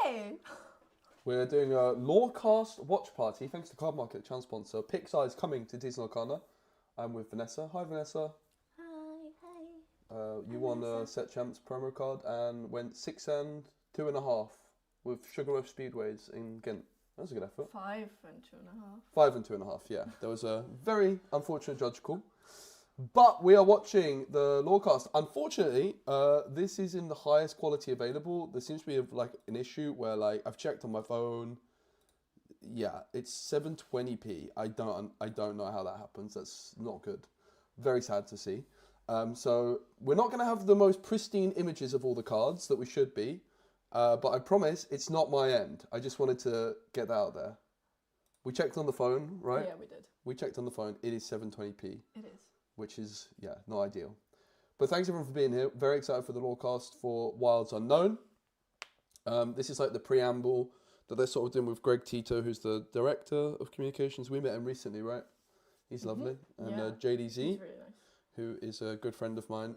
Hey! We're doing a Lorecast watch party thanks to Card Market, channel sponsor. Pixar is coming to Disney Lorcana. I'm with Vanessa. Hi, Vanessa. Hi. You won a Set Champs promo card and went 6 and 2.5 with Sugar Rush Speedways in Ghent. That was a good effort. 5 and 2.5. 5 and 2.5, yeah. There was a very unfortunate judge call. But we are watching the Lorecast. Unfortunately, this is in the highest quality available. There seems to be like an issue where like I've checked on my phone. Yeah, it's 720p. I don't know how that happens. That's not good. Very sad to see. So we're not going to have the most pristine images of all the cards that we should be. But I promise it's not my end. I just wanted to get that out there. We checked on the phone, right? Yeah, we did. We checked on the phone. It is 720p. It is. Which is, yeah, not ideal. But thanks everyone for being here. Very excited for the Lorecast for Wilds Unknown. This is like the preamble that they're sort of doing with Greg Tito, who's the director of communications. We met him recently, right? He's lovely. And Yeah. JDZ, He's really nice. who is a good friend of mine.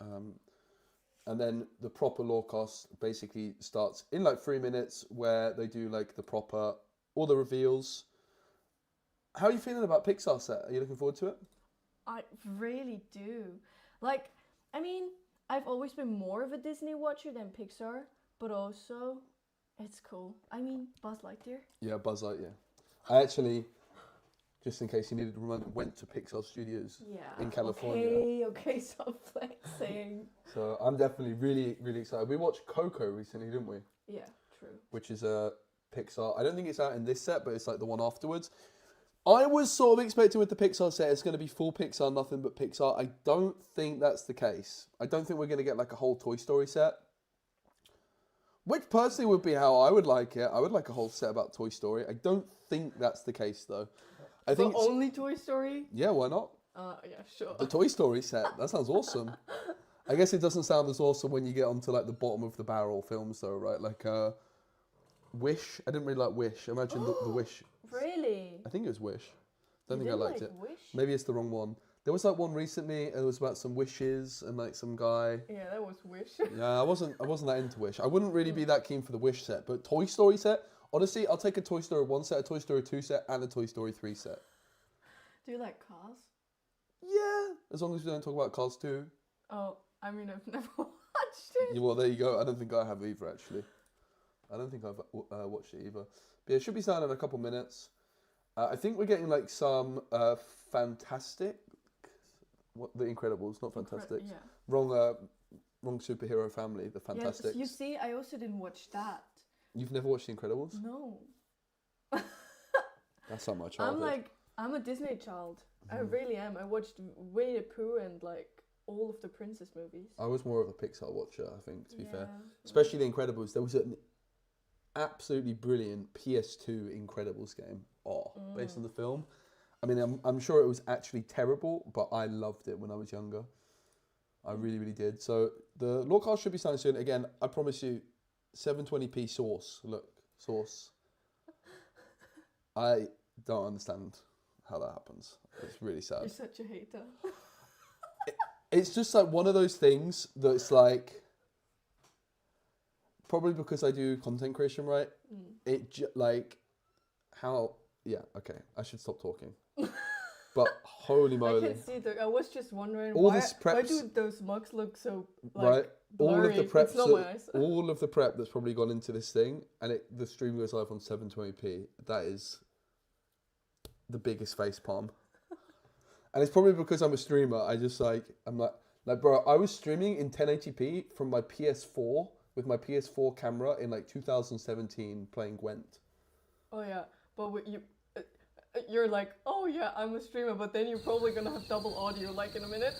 And then the proper Lorecast basically starts in like 3 minutes where they do like the proper, all the reveals. How are you feeling about Pixar set? Are you looking forward to it? I really do. Like, I mean, I've always been more of a Disney watcher than Pixar, but also, it's cool. I mean, Buzz Lightyear. Yeah, Buzz Lightyear. I actually, just in case you needed to remember, went to Pixar Studios in California. Okay, stop flexing. So I'm definitely really, really excited. We watched Coco recently, didn't we? Yeah, true. Which is a Pixar. I don't think it's out in this set, but it's like the one afterwards. I was sort of expecting with the Pixar set, it's going to be full Pixar, nothing but Pixar. I don't think that's the case. I don't think we're going to get like a whole Toy Story set. Which personally would be how I would like it. I would like a whole set about Toy Story. I don't think that's the case though. I think only Toy Story? Yeah, why not? Yeah, sure. The Toy Story set. That sounds awesome. I guess it doesn't sound as awesome when you get onto like the bottom of the barrel films though, right? Like Wish. I didn't really like Wish. Imagine the Wish. Really? I think it was Wish. Don't You think I didn't liked like it. Wish? Maybe it's the wrong one. There was like one recently, and it was about some wishes and like some guy. Yeah, that was Wish. Yeah, I wasn't that into Wish. I wouldn't really be that keen for the Wish set, but Toy Story set. Honestly, I'll take a Toy Story 1 set, a Toy Story 2 set, and a Toy Story 3 set. Do you like Cars? Yeah, as long as we don't talk about Cars 2. Oh, I mean, I've never watched it. Yeah, well, there you go. I don't think I have either, actually. I don't think I've watched it either. But yeah, it should be starting in a couple minutes. I think we're getting like some fantastic. What the Incredibles, not Fantastic. Yeah. Wrong superhero family. The Fantastics. Yeah, you see, I also didn't watch that. You've never watched The Incredibles? No. That's not my childhood. I'm a Disney child. I really am. I watched Winnie the Pooh and like all of the princess movies. I was more of a Pixar watcher, I think, to be fair. Yeah. Especially The Incredibles. There was an absolutely brilliant PS2 Incredibles game. Based on the film. I mean, I'm sure it was actually terrible, but I loved it when I was younger. I really, really did. So the Lorecast should be starting soon. Again, I promise you, 720p source. Look, source. I don't understand how that happens. It's really sad. You're such a hater. It's just like one of those things that's like, probably because I do content creation, right? Yeah, okay, I should stop talking. But holy moly. I can see I was just wondering All why preps, do those mugs look so like right? blurry? All of the prep that's probably gone into this thing, and the stream goes live on 720p. That is the biggest face palm. And it's probably because I'm a streamer. I'm like, bro, I was streaming in 1080p from my PS4 with my PS4 camera in like 2017 playing Gwent. Oh yeah, but you're like, oh yeah, I'm a streamer, but then you're probably gonna have double audio like in a minute.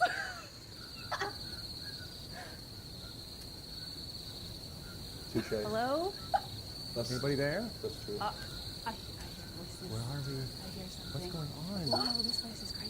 Touche. Hello? Anybody there? That's true. I hear voices. Where are we? I hear something. What's going on? Wow, this place is crazy.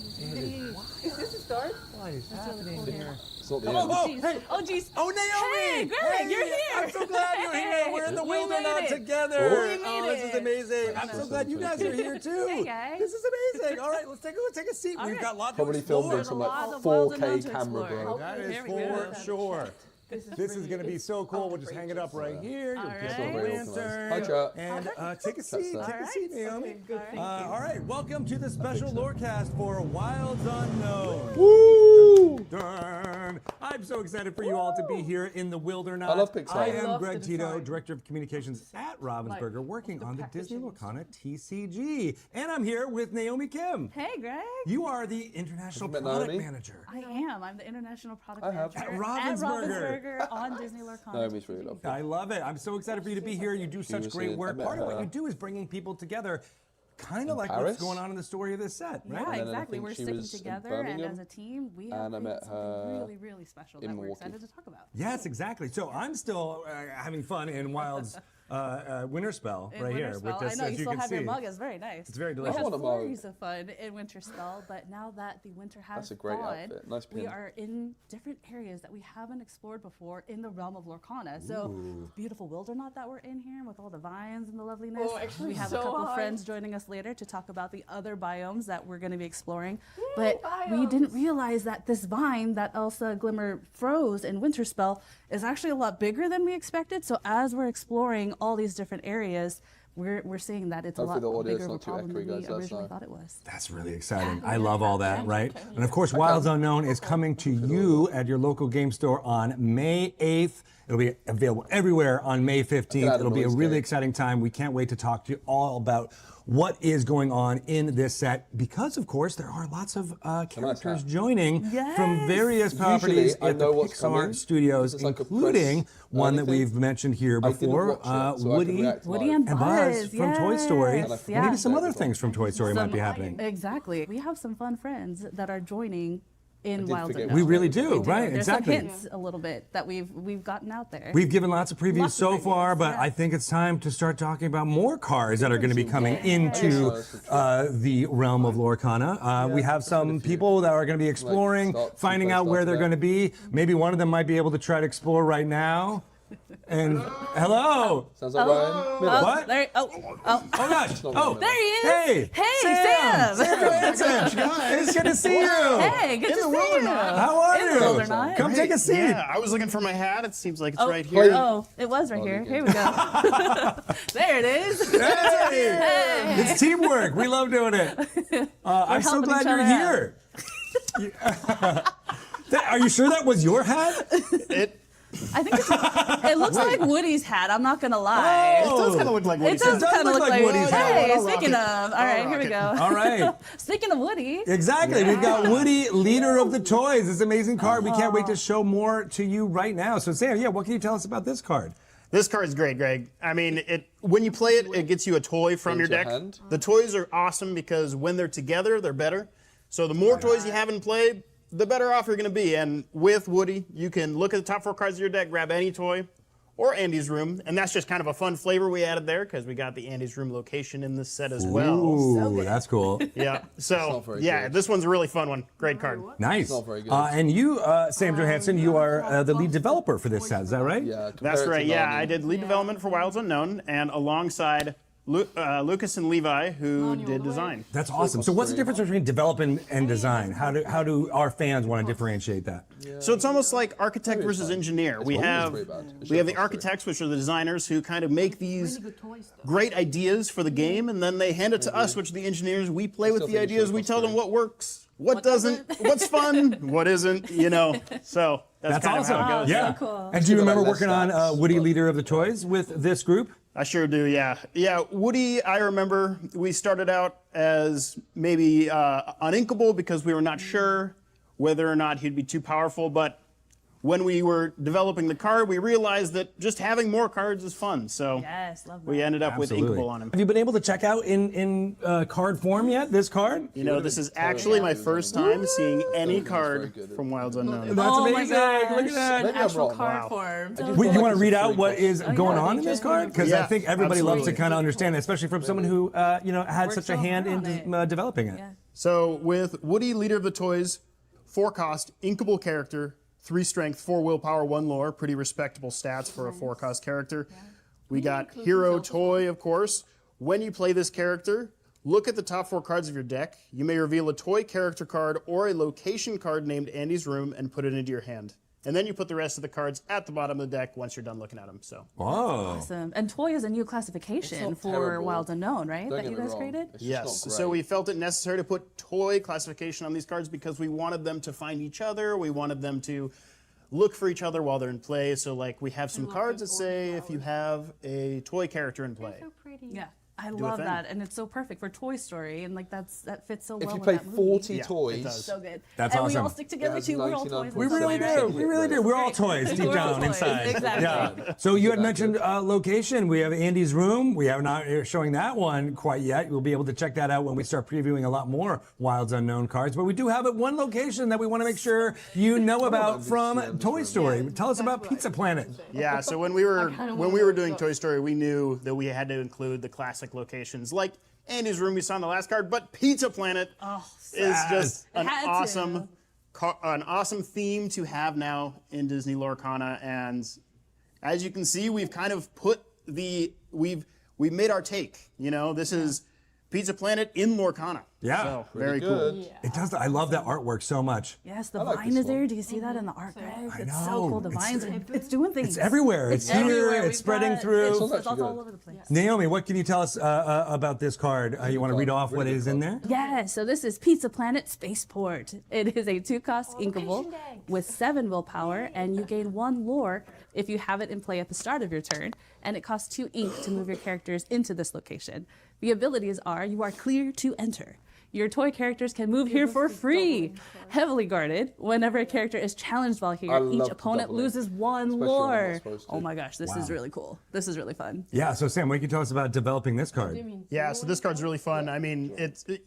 Is this a start? What is That's really happening cool here? It's not the Oh, end. oh, jeez. hey. Oh, jeez. Oh, Naomi! Hey, Greg, you're here. I'm so glad you're here. We're in the We wilderness made it. together. We made Oh, this is it. amazing. I'm so glad you guys are here too. Hey, guys. This is amazing. All right, let's take a seat. All We've right. got lots Probably to filmed explore. in some There's a like lot of wild and 4K known to camera, explore. bro. That is Here we for go. sure. This is going to be so cool. We'll just hang it up right here. You'll get the Very lantern. Hi, chat. And take a seat. All Take a seat, Naomi. Okay, good. Thank you. All right. Welcome to the special Lorecast for Wilds Unknown. Woo! Dun. I'm so excited for you all to be here in the wilderness. I love Pixar. I I am love Greg the Tito, design. Director of Communications at Ravensburger, working the on the Disney packaging. Lorcana TCG. And I'm here with Naomi Kim. Hey, Greg. You are the International Have you met Product Naomi? Manager. I am. I'm the international product I have. manager At Ravensburger. Ravensburger on Disney Lorcanas. Naomi's really lovely. I love it. I'm so excited for you to be here. You do such was great here. I work. met Part of what her you do is bringing people together, kind of like Paris? what's going on in the story of this set, right? Yeah, And then I exactly. think We're she sticking was in together, and Birmingham, as a team, we have and I met something her really, really special in that we're Milwaukee. excited to talk about. Yes, exactly. So I'm still having fun in Wild's winter spell In right Winter here Spell. with this, I know as you you still can have see. your mug. It's very nice. It's very We delicious. had want a mug. flurries of fun in Winter Spell, but now that the winter has That's a great gone, outfit. Nice we pin. are in different areas that we haven't explored before in the realm of Lorcana. So beautiful wilderness that we're in here with all the vines and the loveliness. Oh, actually we have so a couple high. friends joining us later to talk about the other biomes that we're going to be exploring. But we biomes. didn't realize that this vine that Elsa Glimmer froze in Winter Spell is actually a lot bigger than we expected. So as we're exploring all these different areas, we're seeing that it's Hopefully a the lot audio's bigger of a not too problem echoey, than we guys, that's originally fine. thought it was. That's really exciting. I love all that, right? And of course, Wilds Unknown is coming to you at your local game store on May 8th. It'll be available everywhere on May 15th. It'll be a really exciting time. We can't wait to talk to you all about what is going on in this set because, of course, there are lots of characters hat. joining Yes. from various properties Usually, I at the know what's Pixar coming. studios, This is like a including press one that anything. we've mentioned here I didn't before, watch it, so I can Woody react Woody live. and and Buzz Buzz from Toy Story. yes, And I Maybe some Yeah. other things from Toy Story might be happening. Exactly. We have some fun friends that are joining in did Wild forget Unknown. We really do, We right? There's Exactly. some hints a little bit that we've gotten out there. We've given lots of previews Lots of so far, previews, but yeah. I think it's time to start talking about more cards that are going to be coming into the realm of Lorcana. We have some people that are going to be exploring, start- finding start out where to they're that. going to be. Maybe one of them might be able to try to explore right now. And hello. Sounds like Ryan. Middle. What? There, oh, Oh gosh. not Oh, Ryan. there he is. Hey. Hey, Sam. Johansson. It's good to see you. Hey, good to see you. How are In the you? wilderness. Come take a seat. Yeah, I was looking for my hat. It seems like it's Oh, right here. Oh, it was right here. Here we go. There it is. Hey. It's teamwork. We love doing it. I'm so helping glad each you're other here. Are you sure that was your hat? It I think it looks like Woody's hat. I'm not gonna lie. does kind of look like It Woody's does hat. kind of look look like like Woody's hat. Hey, I'll rock speaking it. of, all right, here we go. All right. Speaking of Woody, Exactly. We've got Woody, leader of the toys. This amazing card. We can't wait to show more to you right now. So, Sam, yeah, what can you tell us about this card? This card's great, Greg. I mean, when you play it, it gets you a toy from your Into deck. hand. The toys are awesome because when they're together, they're better. So the more toys you have in play, the better off you're going to be. And with Woody, you can look at the top 4 cards of your deck, grab any toy, or Andy's room, and that's just kind of a fun flavor we added there because we got the Andy's room location in this set as well. Ooh, that's cool. Yeah. So not very yeah, good. this one's a really fun one. Great card. Nice. not very good. And you, Sam Johansson, you are the lead developer for this set. Is that right? Yeah, compare That's it to right. Yeah, Narnia. I did lead development for Wilds Unknown, and alongside Lucas and Levi, who did design. That's awesome. So, what's the difference between development and design? How do our fans want to differentiate that? So it's almost like architect versus engineer. We almost have very bad. It's we have just the architects, which are the designers who kind of make these great ideas for the game, and then they hand it to us, which are the engineers. We play with still the think it ideas. should We cost tell them free. what works, what doesn't, what's fun, what isn't. You know. So That's kind awesome. of how it goes. Yeah. so cool. And do you Give it remember like working less on stats, Woody, but- leader of the toys, with this group? I sure do, yeah. Yeah, Woody, I remember we started out as maybe uninkable because we were not sure whether or not he'd be too powerful, but when we were developing the card, we realized that just having more cards is fun, so yes, love that. we ended up with Inkable on him. Have you been able to check out in card form yet, this card? You know, this is actually my first time seeing any card from Wilds Unknown. That's Oh my amazing. Look at gosh. that. Maybe I'm Actual wrong. card Wow. form. You want to read out what is going yeah, on in this card? Because I Yeah, think everybody loves to absolutely. kind of understand it, especially from someone who had Worked such so a hand hard in on it. developing it. Yeah. So with Woody, leader of the toys, 4 cost, Inkable character, 3 strength, 4 willpower, 1 lore, pretty respectable stats for a 4 cost character. We got include hero himself as toy, of course. When you play this character, look at the top 4 cards of your deck. You may reveal a toy character card or a location card named Andy's Room and put it into your hand. And then you put the rest of the cards at the bottom of the deck once you're done looking at them. So Whoa. Awesome. And toy is a new classification not for terrible. Wilds Unknown, right? Don't that get you me guys wrong. created? It's just yes, not so great. we felt it necessary to put toy classification on these cards because we wanted them to find each other. We wanted them to look for each other while they're in play. So like we have some cards that say if you have a toy character in play. So pretty. Yeah. I a love thing. that, and it's so perfect for Toy Story, and like that fits so well. If you with play that movie. 40 Yeah, it toys, does. So good. That's and we all awesome. stick together It has too. We're all 99 toys. We It's so really great. do. We really do. We're all toys deep We're all down toys. inside. Exactly. Yeah. So you had mentioned location. We have Andy's room. We have not showing that one quite yet. You'll be able to check that out when we start previewing a lot more Wilds Unknown cards. But we do have one location that we want to make sure you know about from Toy Story. Tell us about Pizza Planet. Yeah, so when we were doing Toy Story, we knew that we had to include the classic locations like Andy's room we saw on the last card, but Pizza Planet is just an Had to. awesome theme to have now in Disney Lorcana. And as you can see, we've kind of we've made our take. You know, this is Pizza Planet in Lorcana. Yeah. So, very good. cool. It does. I love that artwork so much. Yes, the like vine this is there. one. Do you see that in the art, Greg? It's know. so cool. The vines, it's doing things. It's everywhere. It's here. everywhere. It's We've spreading got- through. It's, Sounds it's actually all good. over the place. Naomi, what can you tell us about this card? You want to read off what Really is good in card. there? Yeah, so this is Pizza Planet Spaceport. It is a 2-cost inkable deck. with 7 willpower, and you gain 1 lore if you have it in play at the start of your turn, and it costs 2 ink to move your characters into this location. The abilities are you are clear to enter. Your toy characters can move here for free. Heavily guarded. Whenever a character is challenged while I here, love each the opponent doubling, loses 1 especially when I'm lore. not supposed to. Oh my gosh, this is really cool. This is really fun. Yeah. So Sam, what can you tell us about developing this card? Yeah, so this card's really fun. I mean,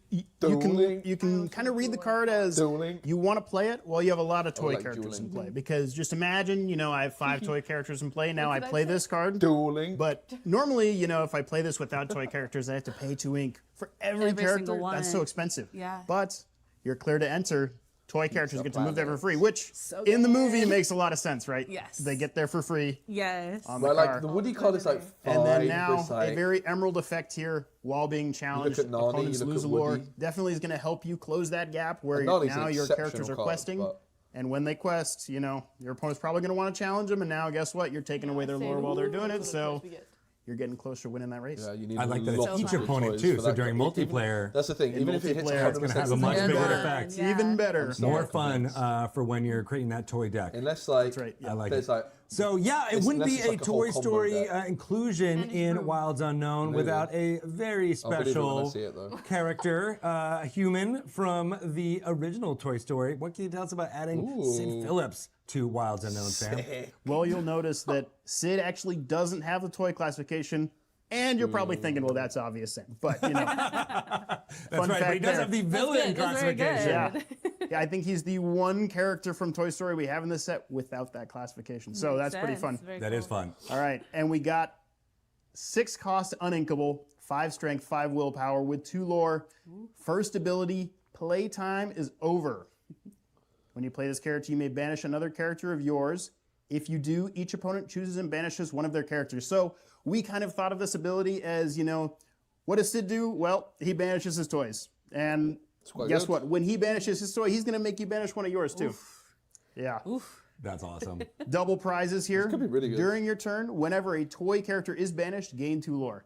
you Dueling. can kind of read the card as Dueling. you want to play it. Well, you have a lot of toy like characters in dueling. play because just imagine, I have 5 toy characters in play. Now I play this card. Dueling. But normally, if I play this without toy characters, I have to pay 2 ink for every Every character. single one. That's so expensive. Yeah. But you're clear to enter. Toy characters get to move there for planet. free, which in the movie makes a lot of sense, right? Yes. They get there for free. Yes. On Well, the car. like the Woody card is like 5. And then now it's like, a very emerald effect here while being challenged. at Nani, Opponents you look lose at a lore. Woody. Definitely is going to help you close that gap where And Nani's an now your exceptional characters are card, questing. but- And when they quest, your opponent's probably going to want to challenge them. And now guess what? You're taking away their lore while they're doing it. So you're getting closer to winning that race. yeah, you need I like that lots it's each of opponent toys too. for So that during card. multiplayer, That's the thing. In Even if it hits multiplayer, 100%, it's going to have a much even bigger better. effect. Yeah. Even better. More fun for when you're creating that toy deck. Unless like, That's right. Yeah. I like there's it. like, So yeah, it It's- wouldn't unless be it's a like a whole Toy combo Story deck. inclusion in Wilds Unknown Maybe. without a very I'll believe it when I special see it, though. character, human from the original Toy Story. What can you tell us about adding Sid Phillips to Wilds Unknown, Sam? Well, you'll notice that Sid actually doesn't have the toy classification. And you're probably thinking, well, that's obvious, Sam. But, That's fun right, but he fact does there. have the villain That's very good. classification. Yeah, I think he's the one character from Toy Story we have in this set without that classification. So that's pretty fun. That is fun. All right, and we got 6 cost uninkable, 5 strength, 5 willpower with 2 lore. First ability, playtime is over. When you play this character, you may banish another character of yours. If you do, each opponent chooses and banishes one of their characters. So we kind of thought of this ability as, what does Sid do? Well, he banishes his toys. And quite guess good. what? When he banishes his toy, he's going to make you banish one of yours too. Yeah. That's awesome. Double prizes here. could be really good. During your turn, whenever a toy character is banished, gain 2 lore.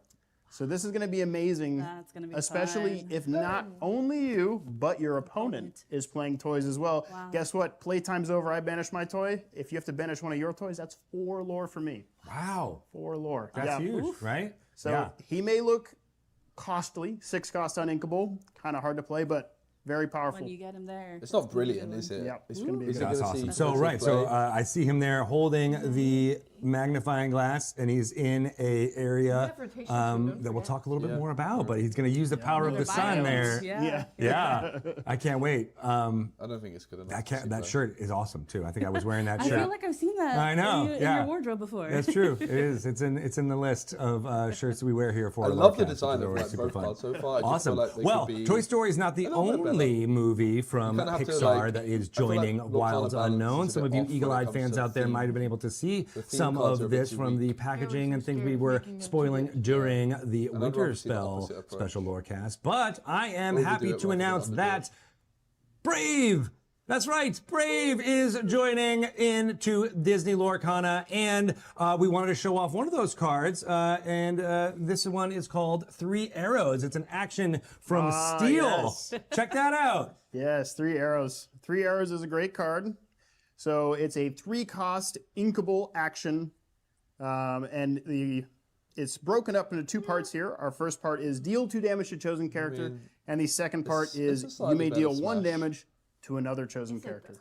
So this is going to be amazing, That's gonna be especially fun. if not only you, but your opponent is playing toys as well. Wow. Guess what? Playtime's over. I banish my toy. If you have to banish one of your toys, that's 4 lore for me. Wow. 4 lore. That's Yeah. huge, right? So yeah. he may look costly, 6 cost uninkable, kind of hard to play, but very powerful. When you get him there. it's not brilliant, is it? Yep, it's going to be Is good. it That's gonna awesome. see So Sid right, so play? I see him there holding the magnifying glass, and he's in a area rotation too, don't that we'll forget. talk a little bit Yeah. more about. But he's going to use the power of the sun Biomes, there. Yeah. Yeah. Yeah, I can't wait. I don't think it's good enough. That shirt is awesome too. I think I was wearing that I shirt. feel like I've seen that I know, in yeah. your wardrobe before. That's true. It is. It's in the list of shirts we wear here for. I love the Lorecast, design which is of always like super both fun. cards so far. I just Awesome. feel like they Well, could be Toy Story is not the a little bit only movie from kinda have to, Pixar like- that is I feel like joining Lorcana Wilds balance Unknown. is a Some bit of you off when it eagle-eyed comes fans to out there theme. might have been able to see theme some cards are of a bit this too from the weak. packaging and things scared we of were making them too spoiling big. during the I'd Winter rather see the Spell opposite approach. special Lorecast. But I am Overdo happy it to rather than announce underdo that it. Brave That's right. Brave is joining into Disney Lorcana, and we wanted to show off one of those cards. This one is called 3 Arrows. It's an action from Steel. Yes. Check that out. Yes, 3 Arrows. 3 Arrows is a great card. So it's a 3-cost inkable action, it's broken up into 2 parts here. Our first part is deal 2 damage to chosen character, and the second part is you may deal 1 damage to another chosen character.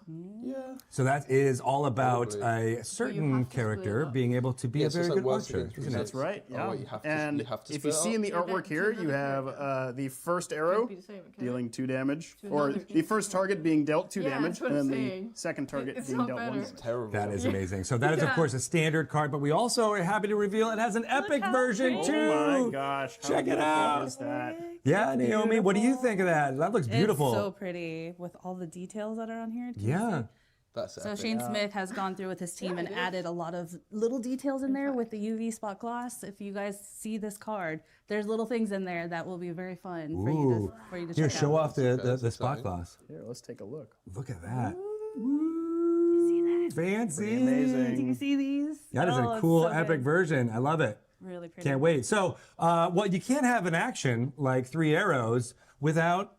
Yeah. So that is all about Probably. a certain character being able to be a very good archer, isn't it? That's right, yeah. Oh, wait, you have to, and you have to if you split see it in up. the artwork here, you have the first arrow Be the same, okay? dealing 2 damage, To or another the first target being dealt 2 Yeah, damage, that's what and I'm then saying. the second target It's being not dealt 1 better. damage. Terrible. That is amazing. So that is, of course, a standard card, but we also are happy to reveal it has an epic how version, pretty. too. Oh my gosh. how Check it beautiful out. is that? Yeah, Naomi, what do you think of that? That looks beautiful. It's so pretty with all the details that are on here. Can you Yeah. see? That's So epic. Shane Smith has gone through with his team and added a lot of little details in there with the UV spot gloss. If you guys see this card, there's little things in there that will be very fun for you to Here, check show out. off the spot exciting. gloss. Here, let's take a look. Look at that. See that? Fancy. Do you Amazing. see these? That is Oh, a it's cool, so epic good. version. I love it. Really pretty. Can't wait. So, you can't have an action like 3 Arrows without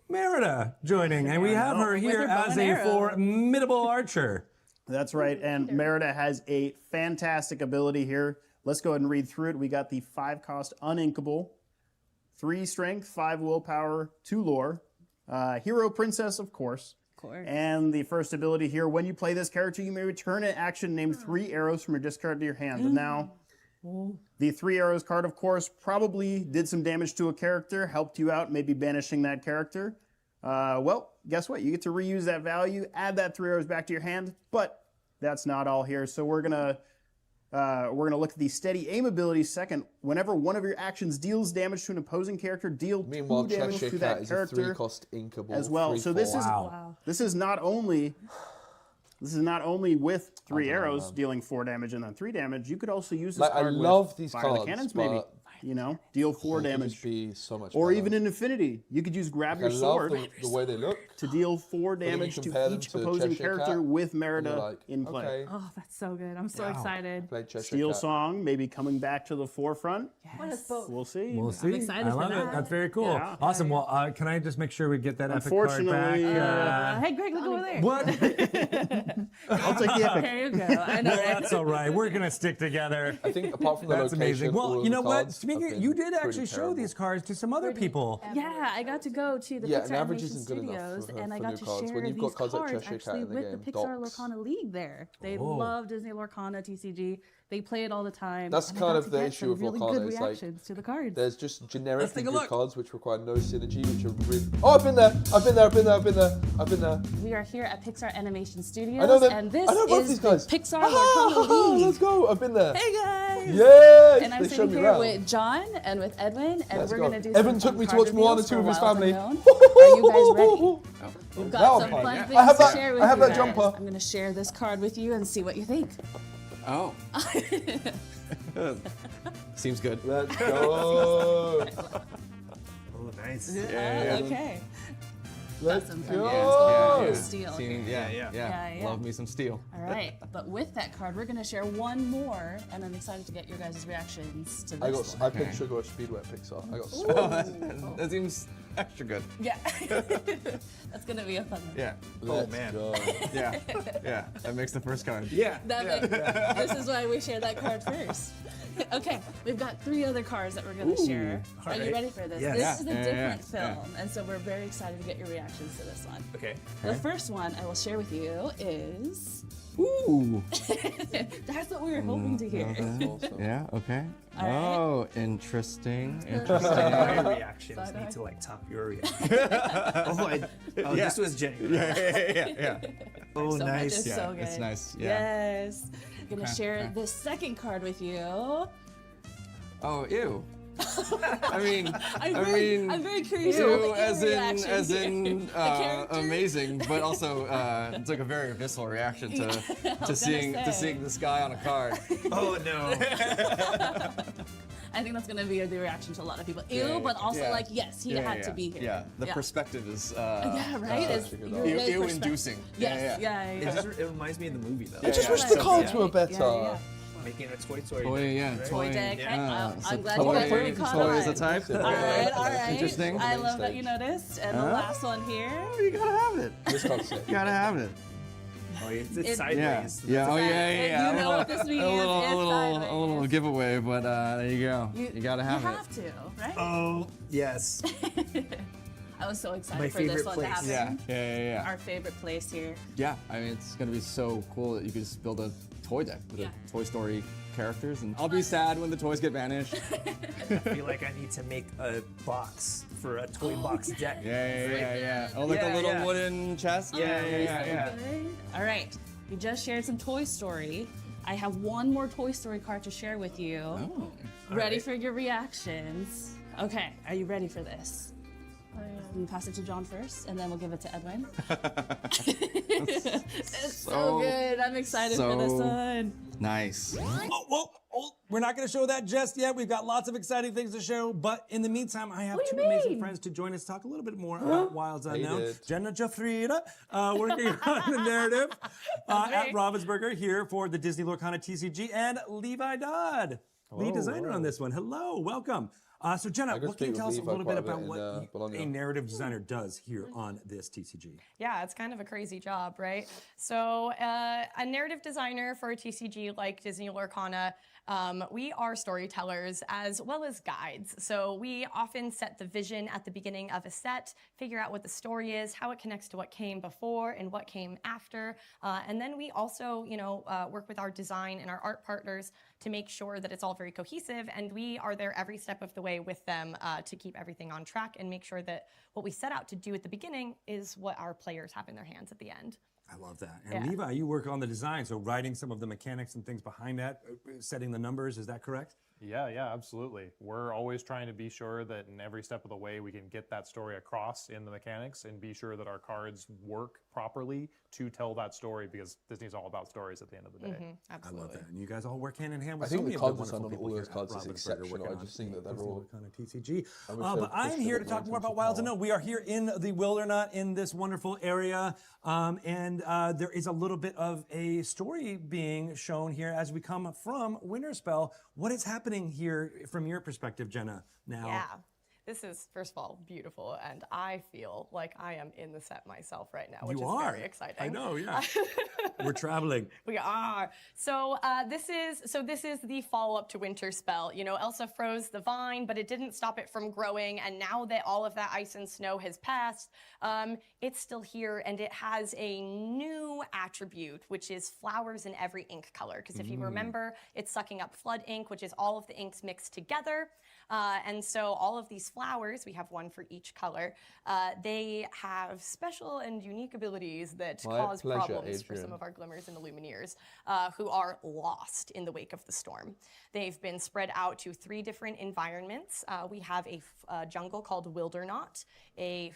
Merida joining, and we have her here her bow as and a arrow. formidable archer. That's right, and Merida has a fantastic ability here. Let's go ahead and read through it. We got the 5-cost uninkable, 3 strength, 5 willpower, 2 lore, hero princess, of course. Of course. And the first ability here, when you play this character, you may return an action named 3 arrows from your discard to your hand. And now, the 3 arrows card, of course, probably did some damage to a character, helped you out, maybe banishing that character. Well, guess what? You get to reuse that value, add that 3 arrows back to your hand, but that's not all here. So we're gonna look at the steady aim ability second. Whenever one of your actions deals damage to an opposing character, deal 2 Meanwhile, damage Cheshire to Cat that is a character 3-cost inkable. as well. So this is Wow. this is not only with 3 arrows dealing 4 damage and then 3 damage. You could also use this Like, I card love with these Fire the cards, Cannons, maybe. but You know, deal 4 They could damage. just be so much Or better. even in Infinity, you could use grab I your love sword the way they look. to deal 4 then you damage to compare them each to opposing Cheshire character Cat, with And Merida you're like, in play. okay, Oh, that's so good. I'm so excited. play Cheshire Steel Cat. Song maybe coming back to the forefront. What is both? We'll see. We'll see. excited I for love it. that. That's very cool. Yeah. Awesome. Well, can I just make sure we get that epic card back? Unfortunately, Hey, Greg, look over there. What? I'll take the epic. There you go. I know, Well, right? that's all right. We're gonna stick together. I think apart from the That's location, amazing. all Well, of you the know what? cards Speaking, have you been did actually pretty show terrible. these cards to some other people. Yeah, I got to go to the Yeah, Pixar an average Animation isn't good enough Studios, for- and I for got new to cards. share When you've got these cards like cards Cheshire Cat actually in the with the game, Pixar docs. Lorcana League there. They Oh. love Disney Lorcana TCG. They play it all the time. That's and I kind got of to the get issue some with really Lorcana, good it's like, reactions to the cards. There's just generic take a good look. cards which require no synergy, which are really. Oh, I've been there. I've been there. I've been there. I've been there. I've been there. We are here at Pixar Animation I know Studios, them. and this I know both is these the guys. Pixar Ah, Lorcana League. let's go. I've been there. Hey guys! Yes. And I'm they showed sitting me here around. with John and with Edwin, and Let's we're go. gonna do. Evan some took fun me to card watch Moana reveals 2 for with his Wilds family. Unknown. Are you guys ready? We've got Now some I'm fun hyped. things I have to that- share with I have you that guys. jumper. I'm gonna share this card with you and see what you think. Oh. Seems good. Let's go. Oh, nice. Okay. Let's Some fun go. things. Steel. Seem- here. yeah. Yeah. Love me some steel. All right, but with that card, we're gonna share one more, and I'm excited to get your guys' reactions to this I one. picked Sugar Rush Speedway at Pixar. I got Oh, that seems extra good. Yeah, that's gonna be a fun one. Yeah. Let's man. go. Yeah. Yeah. That makes the first card. Yeah. This is why we share that card first. Okay, we've got 3 other cards that we're gonna share. Are you right. ready for this? Yes. This is a Yeah, different yeah. film, and so we're very excited to get your reactions to this one. Okay. The first one I will share with you is. Ooh. That's what we were hoping to hear. Awesome. Yeah. Okay. All right. Oh, interesting. My Interesting. reactions need to like top your reaction. This was genuine. yeah. Oh, So much nice. is so good. It's nice. Yeah. Yes. I'm gonna share the second card with you. Oh, ew. I mean, I'm very curious ew, about the as in, reaction as here. in, character. amazing, but also it's like a very visceral reaction to seeing say. this guy on a card. Oh no. I think think that's gonna be the reaction to a lot of people. Ew, but also like, yes, he had to be here. Yeah, the perspective is Yeah, right? It's ew-inducing. Yes, It reminds me of the movie though. I just wish the cards were better. Making a toy story. Toy deck. Yeah. I'm glad Toy, you already caught toy is on. a type. All right. Interesting. I love that you noticed. And the last one here. You gotta have it. This concept. You gotta have it. Oh, it's sideways. Yeah. Oh yeah. You know what this means. A little Sideways. giveaway, but there you go. You gotta have You it. have to, right? Oh, yes. I was so excited My for this favorite one place. to happen. Yeah. Our favorite place here. Yeah, I mean, it's gonna be so cool that you could just build a toy deck with a Toy Story characters, and I'll be sad when the toys get banished. I feel like I need to make a box for a toy box deck. Yeah. Oh, like a little wooden chest? Yeah. All right, we just shared some Toy Story. I have one more Toy Story card to share with you. Oh. Ready for your reactions? Okay, are you ready for this? I'm gonna pass it to John first, and then we'll give it to Edwin. It's so good. I'm excited for this one. Nice. Oh, we're not going to show that just yet. We've got lots of exciting things to show, but in the meantime, I have two amazing friends to join us, talk a little bit more about Wilds Unknown. Jenna Jafrida, working on the narrative at Ravensburger here for the Disney Lorcana TCG, and Levi Dodd, lead designer on this one. Hello, welcome. So Jenna, what can you tell us a little bit about what a narrative designer does here on this TCG? Yeah, it's kind of a crazy job, right? So a narrative designer for a TCG like Disney Lorcana, we are storytellers as well as guides. So we often set the vision at the beginning of a set, figure out what the story is, how it connects to what came before and what came after. And then we also, work with our design and our art partners to make sure that it's all very cohesive, and we are there every step of the way with them to keep everything on track and make sure that what we set out to do at the beginning is what our players have in their hands at the end. I love that. And Levi, you work on the design, so writing some of the mechanics and things behind that, setting the numbers, is that correct? Yeah, absolutely. We're always trying to be sure that in every step of the way we can get that story across in the mechanics and be sure that our cards work properly to tell that story, because Disney's all about stories at the end of the day. Absolutely. I love that. And you guys all work hand in hand with I think so the many card of the design wonderful on all people those here cards at is Ravensburger exceptional. working I on just think that they're Disney all- Lorcana TCG. I wish But they'd I'm pushed here them to talk more more about into Wilds power. Unknown. We are here in the Wildernut in this wonderful area. And there is a little bit of a story being shown here as we come from Winterspell. What is happening here from your perspective, Jenna, now? Yeah. This is, first of all, beautiful, and I feel like I am in the set myself right now, which You is are. very exciting. I know, yeah. We're traveling. We are. So this is the follow-up to Winter Spell. Elsa froze the vine, but it didn't stop it from growing. And now that all of that ice and snow has passed, it's still here, and it has a new attribute, which is flowers in every ink color. Because if you remember, it's sucking up flood ink, which is all of the inks mixed together. And so all of these flowers, we have one for each color, they have special and unique abilities that cause problems for some of our Glimmers and Illumineers who are lost in the wake of the storm. They've been spread out to 3 different environments. We have a jungle called Wildernot, a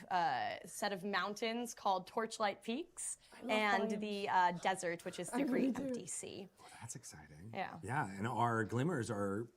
set of mountains called Torchlight Peaks, and the desert, which is the Great Empty Sea. That's exciting. Yeah. Yeah, and our Glimmers are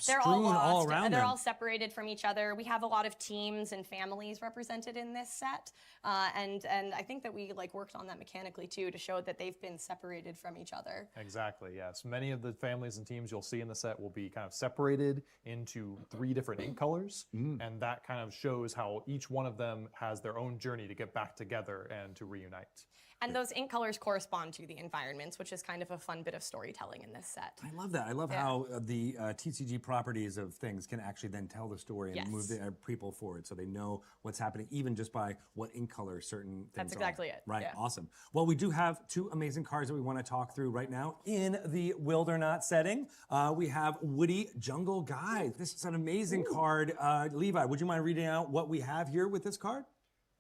They're strewn all lost. all around They're them. all separated from each other. We have a lot of teams and families represented in this set, and I think that we worked on that mechanically too to show that they've been separated from each other. Exactly, yes. Many of the families and teams you'll see in the set will be kind of separated into 3 different ink colors, and that kind of shows how each one of them has their own journey to get back together and to reunite. And those ink colors correspond to the environments, which is kind of a fun bit of storytelling in this set. I love that. I love how the TCG properties of things can actually then tell the story and move the people forward, so they know what's happening even just by what ink color certain things That's exactly it. Right, Yeah. awesome. Well, we do have 2 amazing cards that we want to talk through right now in the Wildernut setting. We have Woody Jungle Guide. This is an amazing card. Levi, would you mind reading out what we have here with this card?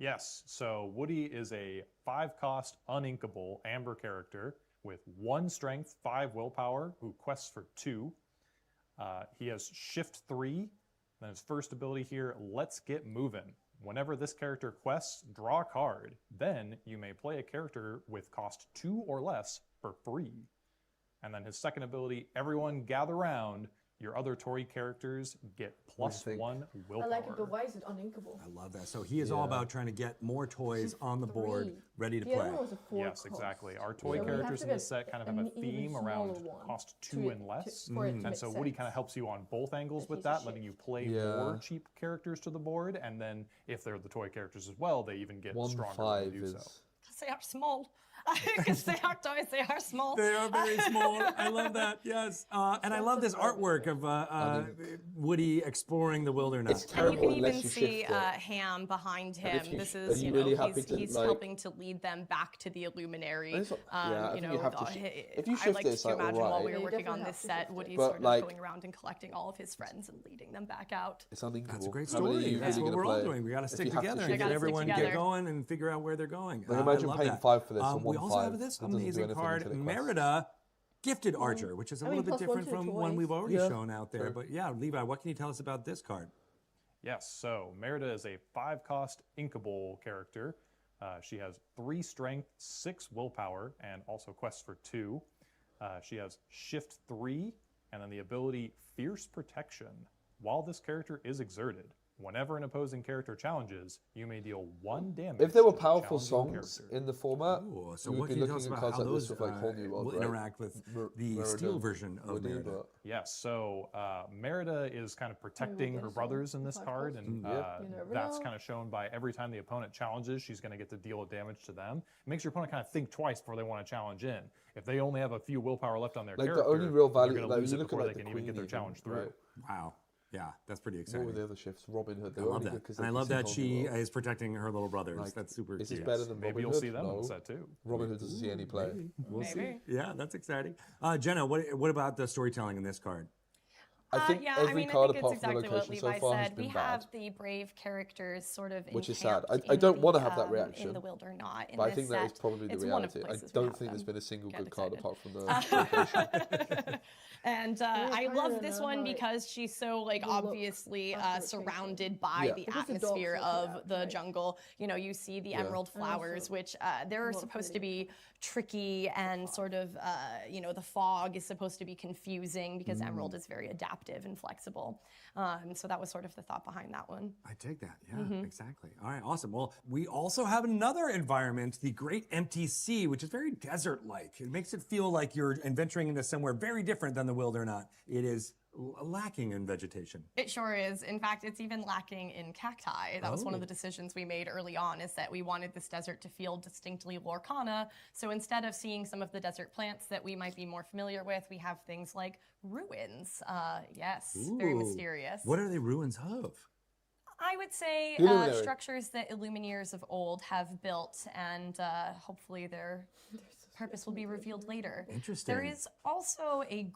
Yes, so Woody is a 5-cost uninkable amber character with 1 strength, 5 willpower, who quests for 2. He has shift 3, then his first ability here, Let's Get Moving. Whenever this character quests, draw a card. Then you may play a character with cost 2 or less for free. And then his second ability, Everyone Gather Round. your other toy characters get plus think? 1 willpower. I like it, but why is it uninkable? I love that. So he is all about trying to get more toys on the board, 3. ready to The other play. one was a 4 Yes, cost. exactly. Our So toy we have characters to in this get set kind of have an a even theme around smaller one cost to 2 it- and less. for it to And make so Woody sense. kind of helps you on both angles That with he's a that, letting you shift. play Yeah. more cheap characters to the board. And then if they're the toy characters as well, they even get 1 stronger 5 when you do is. so. Because they are small. Because they are toys, they are small. They are very small. I love that. Yes, and I love this artwork of Woody exploring the wilderness. It's And you terrible can even unless you see shift it. Ham behind him. if you This sh- are is, you you really know, happy to, he's like- helping to lead them back to the Illuminary. It's not- yeah, I think you have to if you I shift liked it, it's to like, imagine while alright. we Yeah, were you working on definitely this have to set, shift it. Woody's But, sort of like- going around and collecting all of his friends and leading them back out. It's uninkable. That's a great How many are story. you That's really what gonna we're all play doing. We got to if stick you have to together shift and it? get gotta stick everyone get together. going and figure out where they're going. Like, I imagine love paying that. 5 for this and We 1 also have 5 this that doesn't do amazing anything card, until it quests. Merida, Gifted Archer, which is a I mean, little bit plus 1 different to the from one toys. we've already Yeah, shown out there. true. But yeah, Levi, what can you tell us about this card? Yes, so Merida is a 5-cost inkable character. She has 3 strength, 6 willpower, and also quests for 2. She has shift 3, and then the ability Fierce Protection. While this character is exerted, whenever an opposing character challenges, you may deal 1 damage. If there were to the powerful challenging songs character. in the format, Ooh, so we what would be can you tell looking us at about cards how like those this with like whole new world, will right? interact with the Merida, steel version of Woody, Merida? but- Yes, so Merida is kind of protecting get her a brothers in song. this Five card, costs. and Yeah. You never that's know. kind of shown by every time the opponent challenges, she's going to get to deal a damage to them. It makes your opponent kind of think twice before they want to challenge in. If they only have a few willpower left on their Like character, the only real value, they're going like to lose you it look at before like they the can even Queen, get their challenge through. right? Wow. Yeah, that's pretty What exciting. were the other shifts? Robin Hood. They I were love only that. good 'cause And I they love could that see she whole new world. is protecting her little brothers. Like, That's super is cute. this better than Maybe Robin you'll Hood? see them in No. the set too. Robin Hood doesn't see any play. Maybe. We'll see. Maybe. Yeah, that's exciting. Jenna, what about the storytelling in this card? I think yeah, every I mean, card I think apart it's from the exactly what location so Levi far has said. been We bad. have the brave characters sort of Which is sad. encamped I in don't the, wanna have that In reaction, the Wildernot. In But I this think that is set. probably the It's one of reality. the I places we don't have think there's them. been a single Get good card excited. apart from the location. And I love this one because she's so like the look obviously of the location. surrounded by Yeah. the Because the dogs atmosphere look of bad, the right? jungle. You know, you see the emerald flowers, which they're more supposed to pretty. be tricky and sort of you know, the fog is supposed to be confusing because emerald is very adaptive and flexible. So that was sort of the thought behind that one. I take that. Yeah, exactly. All right, awesome. Well, we also have another environment, the Great Empty Sea, which is very desert-like. It makes it feel like you're adventuring into somewhere very different than the Wildernot. It is lacking in vegetation. It sure is. In fact, it's even lacking in cacti. That was one of the decisions we made early on, is that we wanted this desert to feel distinctly Lorcana. So instead of seeing some of the desert plants that we might be more familiar with, we have things like ruins. Yes, very Ooh. mysterious. What are they ruins of? I would say Illuminary. structures that Illumineers of old have built, and hopefully their purpose will be revealed later. Interesting. There is also a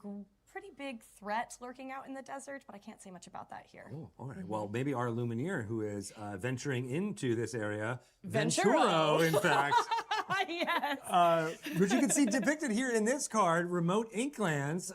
pretty big threat lurking out in the desert, but I can't say much about that here. Oh, all right. Well, maybe our Lumineer, who is venturing into this area, Venturo. in fact, Yes. which you can see depicted here in this card, Remote Inklands.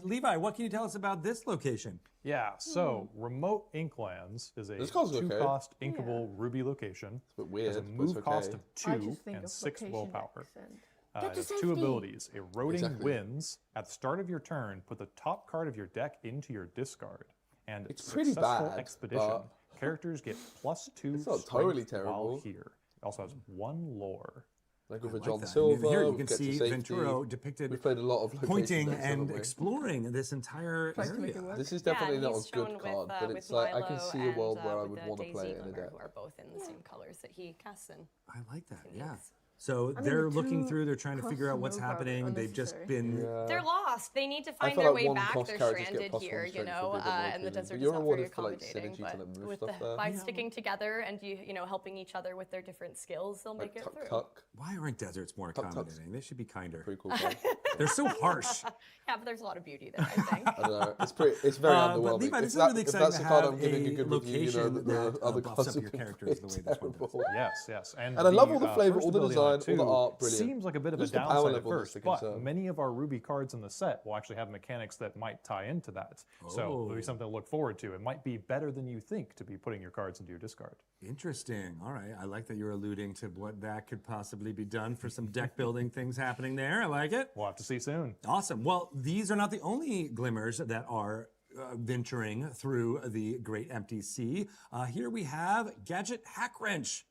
Levi, what can you tell us about this location? Yeah, so Remote Inklands is a This card's okay. 2-cost inkable ruby location. It's a bit It has a weird, but it's move cost okay. of I 2 just think and of 6 location willpower. accent. It to has 2 safety. abilities. Eroding Exactly. Winds. At the start of your turn, put the top card of your deck into your discard. And It's pretty Successful bad, Expedition. but- Characters get +2 It's not strength totally while terrible. here. It also has 1 lore. Like I with a like John that. Silver, Here you with can Get to see Safety. Venturo depicted We've played a lot of location pointing decks, haven't and we? exploring this entire Tries to make it area. work. This is definitely Yeah, not he's a good shown card, with, but with it's like I can Milo see a world and, where I with would the want to Daisy play it in a Glimmer, deck. who are both in the same colors that he casts in. I like that, Who yeah. needs? So mean, they're the looking two through, they're trying to figure out what's costs are happening. They've just unnecessary. been. They're lost. They need to find feel their like way one back. cost They're characters get stranded +1 here, you strength know, for bigger and the locations. desert But is you're not very rewarded for, like, accommodating. synergy to, like, move But stuff there. by Yeah. sticking together and you know helping each other with their different skills, they'll Like make it Tuck through. Tuck. Why aren't deserts more Tuck-tucks. accommodating? They should be kinder. Pretty cool card. They're so harsh. Yeah, but there's a lot of beauty there, I think. I don't know. It's very But underwhelming. Levi, If this is that- really if exciting that's to the card have I'm giving a a good review, you know, location the that other buffs cards up have your been characters the way this one does. terrible. Yes. And I love all the the flavor, first all the ability on design, it, all the too, art, brilliant. Seems like a bit of a Just the power downside at level that's first, the but concern. many of our Ruby cards in the set will actually have mechanics that might tie into that. So it'll Oh. be something to look forward to. It might be better than you think to be putting your cards into your discard. Interesting. All right. I like that you're alluding to what that could possibly be done for some deck building things happening there. I like it. We'll have to see soon. Awesome. Well, these are not the only glimmers that are venturing through the great empty sea. Here we have Gadget Hackwrench.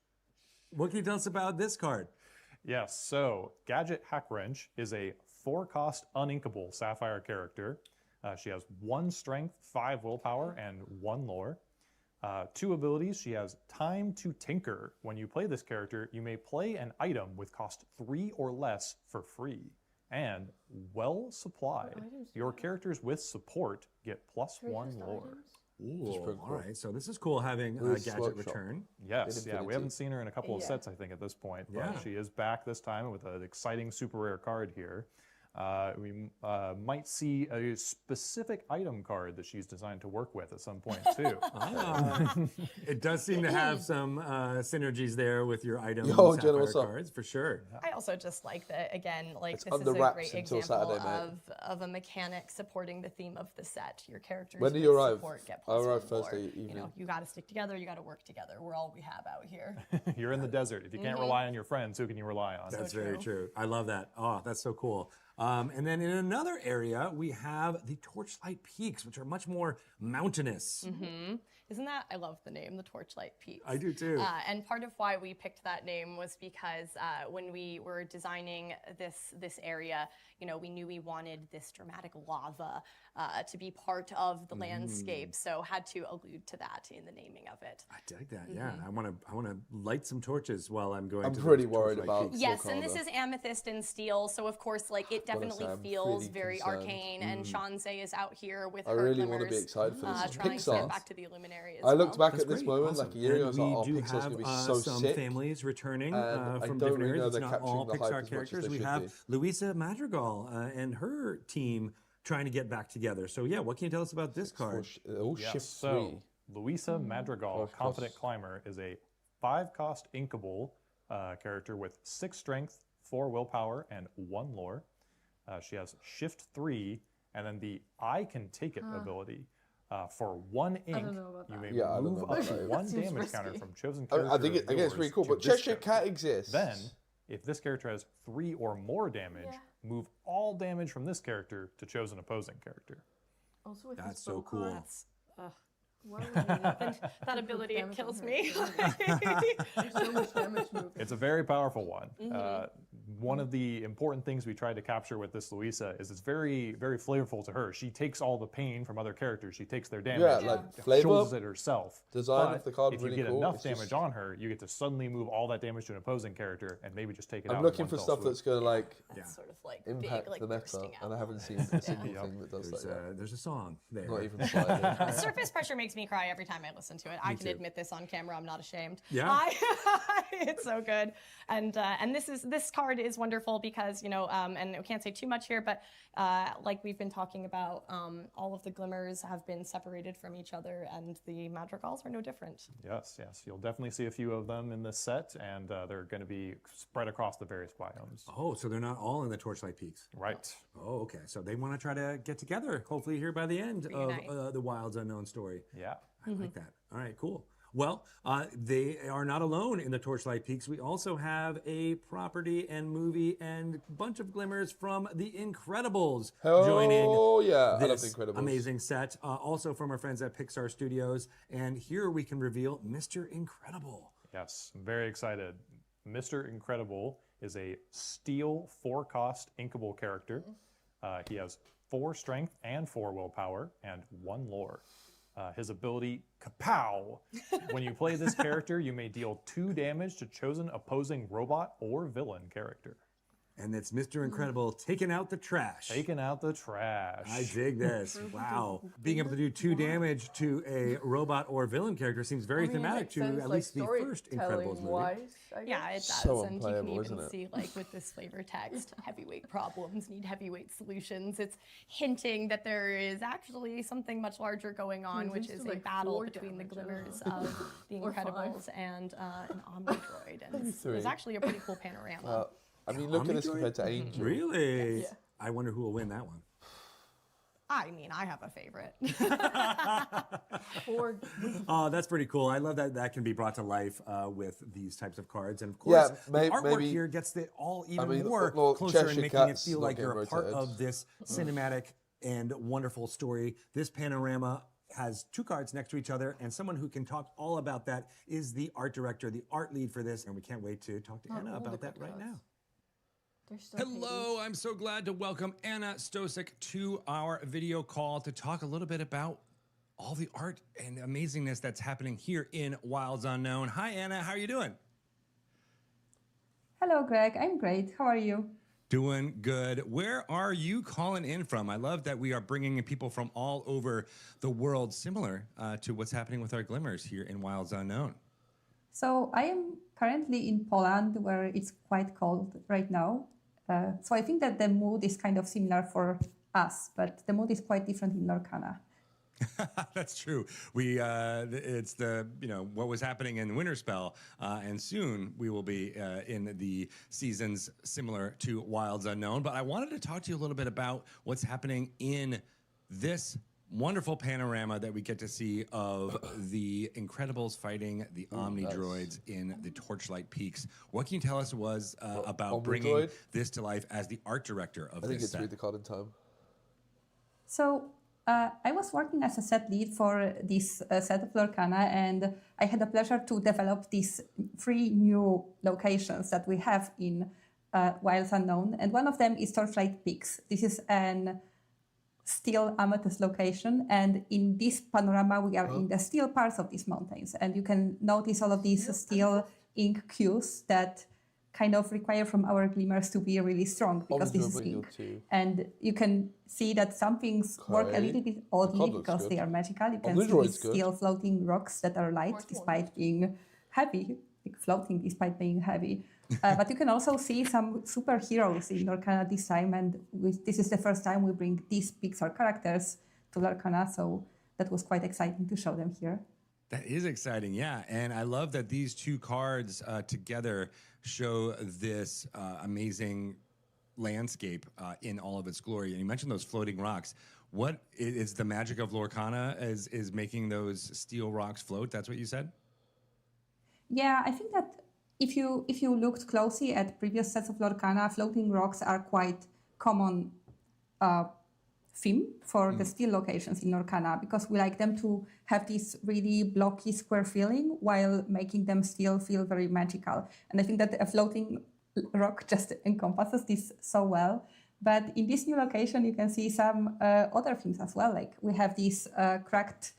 What can you tell us about this card? Yes, so Gadget Hackwrench is a 4-cost uninkable Sapphire character. She has 1 strength, 5 willpower, and 1 lore. 2 abilities. She has Time to Tinker. When you play this character, you may play an item with cost 3 or less for free. And well supplied. Your characters with support get +1 lore. Ooh, all right, so this is cool having Gadget return. Yes, yeah, we haven't seen her in a couple of sets, I think, at this point. But she is back this time with an exciting super rare card here. We might see a specific item card that she's designed to work with at some point too. It does seem to have some synergies there with your item Sapphire cards, for sure. I also just like that, again, like this is a great example of a mechanic supporting the theme of the set. Your characters when do you arrive? Support get I arrive +1 Thursday lore. evening. You know, you got to stick together, you got to work together. We're all we have out here. You're in the desert. If you can't rely on your friends, who can you rely on? That's very true. I love that. Oh, that's so cool. And then in another area, we have the Torchlight Peaks, which are much more mountainous. Isn't that, I love the name, the Torchlight Peaks. I do too. And part of why we picked that name was because when we were designing this area, you know, we knew we wanted this dramatic lava to be part of the landscape, so had to allude to that in the naming of it. I dig that. Yeah, I want to light some torches while I'm going. I'm to pretty worried about. Yes, and this is amethyst and steel, so of course, like it definitely feels very arcane. And Shanzay is out here with her really glimmers, want to be excited for this. trying to get back to the Illuminary as I looked back That's at this great. moment Awesome. like a year ago. I was like, oh, we do Pixar's have going to be so some sick. families returning And I from don't different really know areas. they're It's not all capturing the hype Pixar as much as characters. they We should have be. Luisa Madrigal and her team trying to get back together. So yeah, what can you tell us about this card? Yes, so Luisa Madrigal, Confident Climber, is a 5-cost inkable character with 6 strength, 4 willpower, and 1 lore. She has Shift 3, and then the I Can Take It ability. For 1 ink, you may move up to 1 damage counter from chosen character. I think it's really cool. But Cheshire Cat exists. Then, if this character has 3 or more damage, move all damage from this character to chosen opposing character. Also with That's so cool. Why would you need that? That ability, it kills me. There's so much damage moving. It's a very powerful one. One of the important things we tried to capture with this Luisa is it's very, very flavorful to her. She takes all the pain from other characters. She takes their damage, shows it herself. Design of the card if really you get cool. enough It's damage just- on her, you get to suddenly move all that damage to an opposing character and maybe just take it out. I'm looking in for one stuff fell that's going to like Sort of like impact big, like the meta, bursting out. and I haven't seen a single thing that does that yet. There's a song there. Not even slightly. Surface Pressure makes me cry every time I listen to it. I can admit this on camera. I'm not ashamed. Yeah. It's so good. And this card is wonderful because, you know, and we can't say too much here, but like we've been talking about, all of the glimmers have been separated from each other, and the madrigals are no different. Yes, yes. You'll definitely see a few of them in this set, and they're going to be spread across the various biomes. Oh, so they're not all in the Torchlight Peaks. Right. Oh, okay. So they want to try to get together, hopefully here by the end of the Wild's Unknown story. Yeah. I like that. All right, cool. Well, they are not alone in the Torchlight Peaks. We also have a property and movie and bunch of glimmers from The Incredibles joining I love this The Incredibles. amazing set. Also from our friends at Pixar Studios. And here we can reveal Mr. Incredible. Yes, I'm very excited. Mr. Incredible is a steel 4-cost inkable character. He has 4 strength and 4 willpower and 1 lore. His ability, Kapow! When you play this character, you may deal 2 damage to chosen opposing robot or villain character. And it's Mr. Incredible taking out the trash. Taking out the trash. I dig this. Wow. Being able to do 2 damage to a robot or villain character seems very thematic to at least the first Incredibles movie. Yeah, it does. So and you can unplayable, even isn't it? see, like, with this flavor text, heavyweight problems need heavyweight solutions. It's hinting that there is actually something much larger going on, which is a battle between the glimmers of the Incredibles and an Omnidroid. And it's actually a pretty cool panorama. I mean, look at this compared to Angel. Really? I wonder who will win that one. I mean, I have a favorite. Oh, that's pretty cool. I love that that can be brought to life with these types of cards. And of course, the artwork here gets it all even more closer and making it feel like you're a part of this cinematic and wonderful story. This panorama has two cards next to each other, and someone who can talk all about that is the art director, the art lead for this, and we can't wait to talk to Anna about that right now. Hello, I'm so glad to welcome Anna Stosik to our video call to talk a little bit about all the art and amazingness that's happening here in Wilds Unknown. Hi, Anna, how are you doing? Hello, Greg. I'm great. How are you? Doing good. Where are you calling in from? I love that we are bringing in people from all over the world, similar to what's happening with our Glimmers here in Wilds Unknown. So I am currently in Poland, where it's quite cold right now. So I think that the mood is kind of similar for us, but the mood is quite different in Lorcana. That's true. It's what was happening in the winter spell, and soon we will be in the seasons similar to Wilds Unknown. But I wanted to talk to you a little bit about what's happening in this wonderful panorama that we get to see of the Incredibles fighting the Omni droids in the Torchlight Peaks. What can you tell us about bringing this to life as the art director of this set? I think it's read the card in time. So I was working as a set lead for this set of Lorcana, and I had the pleasure to develop these 3 new locations that we have in Wilds Unknown, and one of them is Torchlight Peaks. This is an steel amethyst location, and in this panorama we are in the steel parts of these mountains, and you can notice all of these steel ink cues that kind of require from our glimmers to be really strong, because this is ink. And you can see that some things work a little bit oddly because they are magical. You can see these steel floating rocks that are light despite being heavy, like floating despite being heavy. But you can also see some superheroes in Lorcana this time, and this is the first time we bring these Pixar characters to Lorcana, so that was quite exciting to show them here. That is exciting, yeah. And I love that these 2 cards together show this amazing landscape in all of its glory. And you mentioned those floating rocks. What is the magic of Lorcana is making those steel rocks float? That's what you said? Yeah, I think that if you looked closely at previous sets of Lorcana, floating rocks are quite common theme for the steel locations in Lorcana, because we like them to have this really blocky square feeling while making them still feel very magical. And I think that a floating rock just encompasses this so well. But in this new location, you can see some other things as well. Like we have these cracked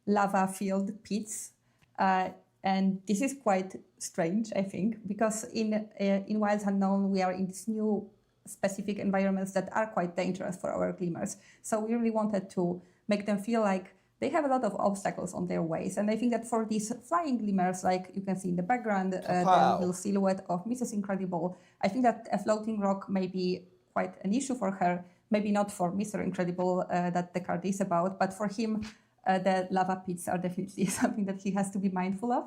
lava-filled pits. And this is quite strange, I think, because in Wilds Unknown, we are in these new specific environments that are quite dangerous for our glimmers. So we really wanted to make them feel like they have a lot of obstacles on their ways. And I think that for these flying glimmers, like you can see in the background, the little silhouette of Mrs. Incredible, I think that a floating rock may be quite an issue for her. Maybe not for Mr. Incredible that the card is about, but for him, the lava pits are definitely something that he has to be mindful of.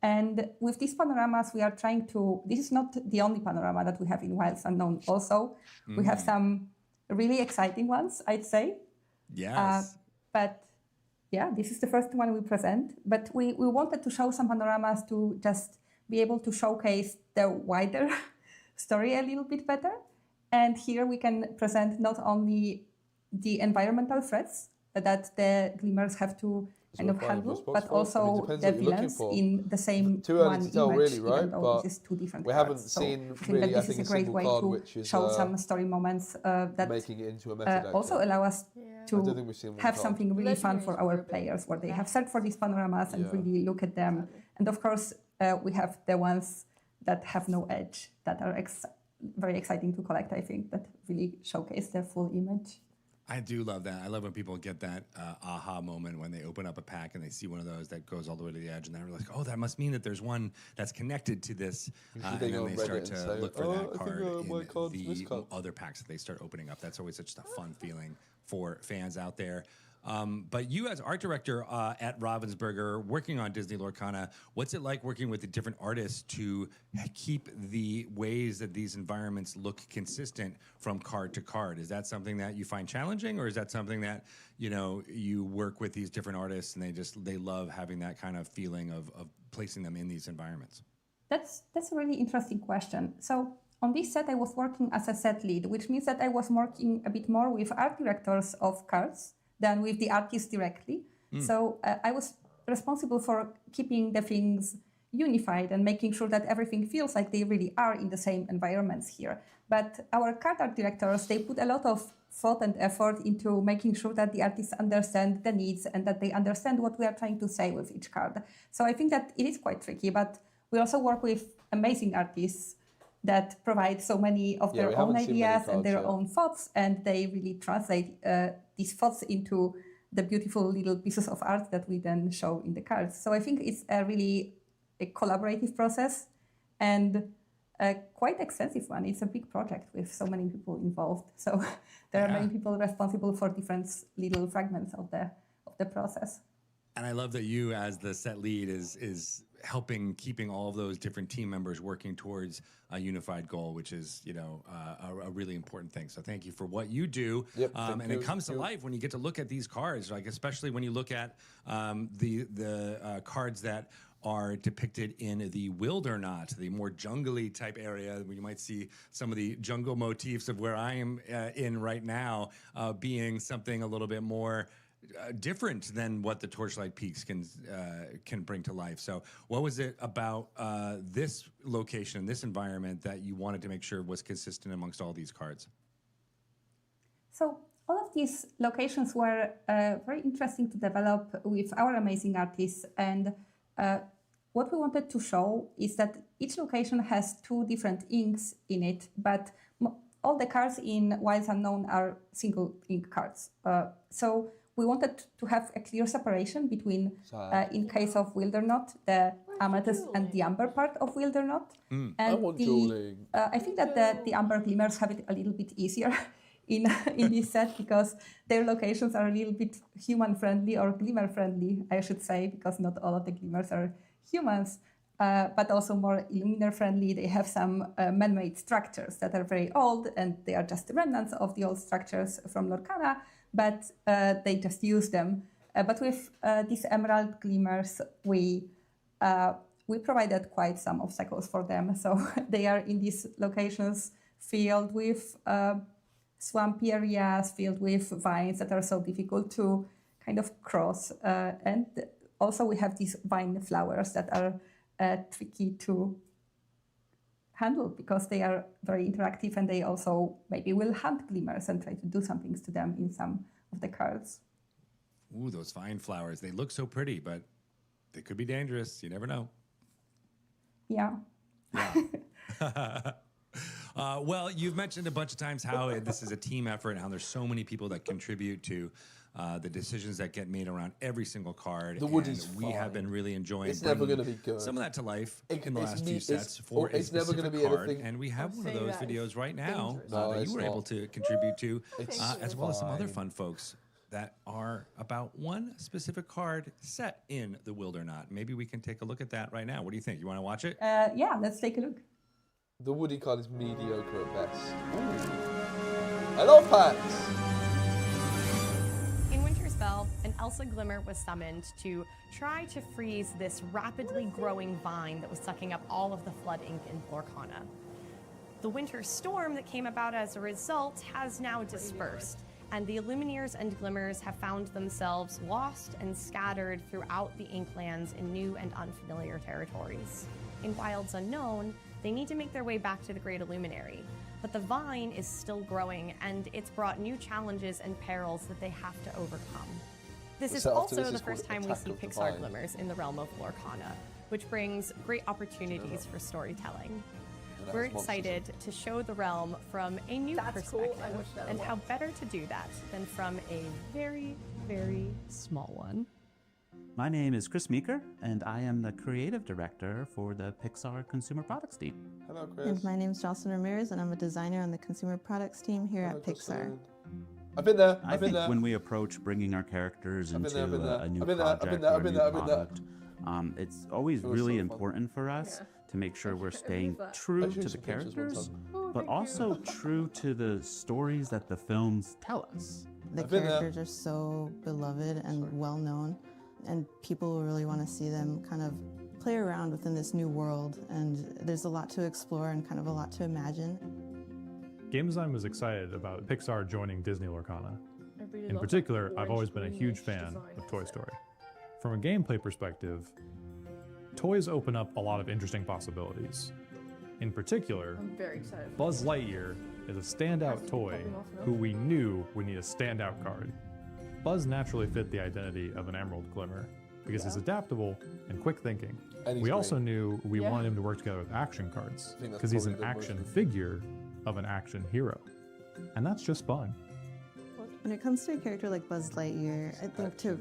And with these panoramas, we are trying to, this is not the only panorama that we have in Wilds Unknown also. We have some really exciting ones, I'd say. Yes. But yeah, this is the first one we present. But we wanted to show some panoramas to just be able to showcase the wider story a little bit better. And here we can present not only the environmental threats that the glimmers have to kind of handle, but also the villains in the same one image, really, right? even though this is 2 different we cards. haven't seen I think really, that this is a great way to show some story moments that making it into a meta deck, also allow us to have card. something really fun for our players, where they have searched for these panoramas and really look at them. And of course, we have the ones that have no edge, that are very exciting to collect, I think, that really showcase the full image. I do love that. I love when people get that aha moment when they open up a pack and they see one of those that goes all the way to the edge, and they're like, oh, that must mean that there's one that's connected to this. And then they start to look for that card in the other packs that they start opening up. That's always such a fun feeling for fans out there. But you as art director at Ravensburger, working on Disney Lorcana, what's it like working with the different artists to keep the ways that these environments look consistent from card to card? Is that something that you find challenging, or is that something that, you work with these different artists and they love having that kind of feeling of placing them in these environments? That's a really interesting question. So on this set, I was working as a set lead, which means that I was working a bit more with art directors of cards than with the artists directly. So I was responsible for keeping the things unified and making sure that everything feels like they really are in the same environments here. But our card art directors, they put a lot of thought and effort into making sure that the artists understand the needs and that they understand what we are trying to say with each card. So I think that it is quite tricky, but we also work with amazing artists that provide so many of their own ideas and their own thoughts, and they really translate these thoughts into the beautiful little pieces of art that we then show in the cards. So I think it's a really collaborative process and a quite extensive one. It's a big project with so many people involved. So there are many people responsible for different little fragments of the process. And I love that you, as the set lead, is helping keeping all of those different team members working towards a unified goal, which is, you know, a really important thing. So thank you for what you do. And it comes to life when you get to look at these cards, like especially when you look at the cards that are depicted in the Wildernot, the more jungly type area, where you might see some of the jungle motifs of where I am in right now, being something a little bit more different than what the Torchlight Peaks can bring to life. So what was it about this location, this environment, that you wanted to make sure was consistent amongst all these cards? So all of these locations were very interesting to develop with our amazing artists, and what we wanted to show is that each location has two different inks in it, but all the cards in Wilds Unknown are single ink cards. So we wanted to have a clear separation between, in case of Wildernot, the amethyst and the amber part of Wildernot. And I think that the amber glimmers have it a little bit easier in this set, because their locations are a little bit human-friendly, or glimmer-friendly, I should say, because not all of the glimmers are humans, but also more Illuminer-friendly. They have some man-made structures that are very old, and they are just remnants of the old structures from Lorcana, but they just use them. But with these emerald glimmers, we provided quite some obstacles for them. So they are in these locations filled with swampy areas, filled with vines that are so difficult to kind of cross. And also we have these vine flowers that are tricky to handle, because they are very interactive, and they also maybe will hunt glimmers and try to do some things to them in some of the cards. Ooh, those vine flowers. They look so pretty, but they could be dangerous. You never know. Yeah. Well, you've mentioned a bunch of times how this is a team effort and how there's so many people that contribute to the decisions that get made around every single card. The Woody's we have been really enjoying it's never going to be good. Some of that to life in the last few sets for a it's never going to be card. Anything. And we have one of those videos right now that you were able to contribute to, as well as some other fun folks that are about one specific card set in the Wildernot. Maybe we can take a look at that right now. What do you think? You want to watch it? Yeah, let's take a look. The Woody card is mediocre at best. Ooh. I love packs! In Winter's Bell, an Elsa Glimmer was summoned to try to freeze this rapidly growing vine that was sucking up all of the flood ink in Lorcana. The winter storm that came about as a result has now dispersed, and the Illumineers and Glimmers have found themselves lost and scattered throughout the Inklands in new and unfamiliar territories. In Wilds Unknown, they need to make their way back to the Great Illuminary, but the vine is still growing, and it's brought new challenges and perils that they have to overcome. This is also the first time we see Pixar Glimmers in the realm of Lorcana, which brings great opportunities for storytelling. We're excited to show the realm from a new perspective, and how better to do that than from a very, very small one. My name is Chris Meeker, and I am the creative director for the Pixar Consumer Products team. Hello, Chris. And my name is Jocelyn Ramirez, and I'm a designer on the Consumer Products team here at Pixar. I've been there. I think when we approach bringing our characters into a new project or a new product, it's always really important for us to make sure we're staying true to the characters, but also true to the stories that the films tell us. The characters are so beloved and well known, and people really want to see them kind of play around within this new world, and there's a lot to explore and kind of a lot to imagine. Game design was excited about Pixar joining Disney Lorcana. Really In particular, I've always been a huge fan of Toy Story. From a gameplay perspective, toys open up a lot of interesting possibilities. In particular, I'm very excited. Buzz Lightyear is a standout toy who we knew would need a standout card. Buzz naturally fit the identity of an Emerald Glimmer because he's adaptable and quick thinking. And we also knew we wanted him to work together with action cards because he's an action figure of an action hero. And that's just fun. When it comes to a character like Buzz Lightyear, I think to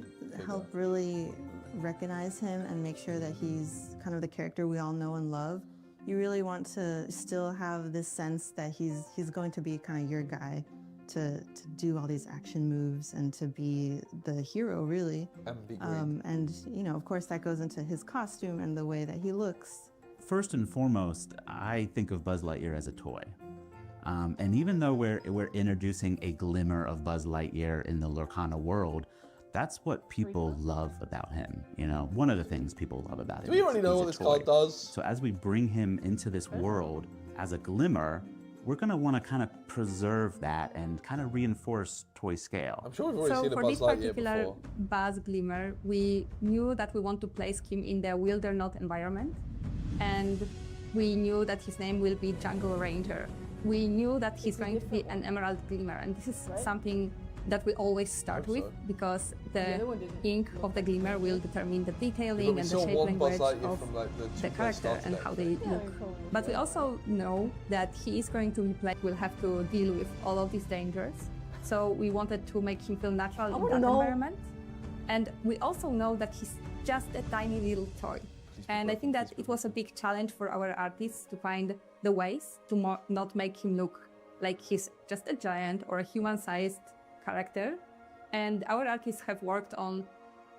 help really recognize him and make sure that he's kind of the character we all know and love, you really want to still have this sense that he's going to be kind of your guy to do all these action moves and to be the hero, really. And be great. And, you know, of course, that goes into his costume and the way that he looks. First and foremost, I think of Buzz Lightyear as a toy. And even though we're introducing a glimmer of Buzz Lightyear in the Lorcana world, that's what people love about him. You know, one of the things people love about him. Do we already know what this card does? So as we bring him into this world as a glimmer, we're going to want to kind of preserve that and kind of reinforce toy scale. I'm sure we've already So seen a for Buzz this Lightyear particular before. Buzz Glimmer, we knew that we want to place him in the wilderness environment, and we knew that his name will be Jungle Ranger. We knew that he's going to be an Emerald Glimmer, and this is something that we always start with because the ink of the glimmer will determine the detailing and the shape language of the character and how they look. But we also know that he is going to be will have to deal with all of these dangers. So we wanted to make him feel natural in that environment. And we also know that he's just a tiny little toy. And I think that it was a big challenge for our artists to find the ways to not make him look like he's just a giant or a human-sized character. And our artists have worked on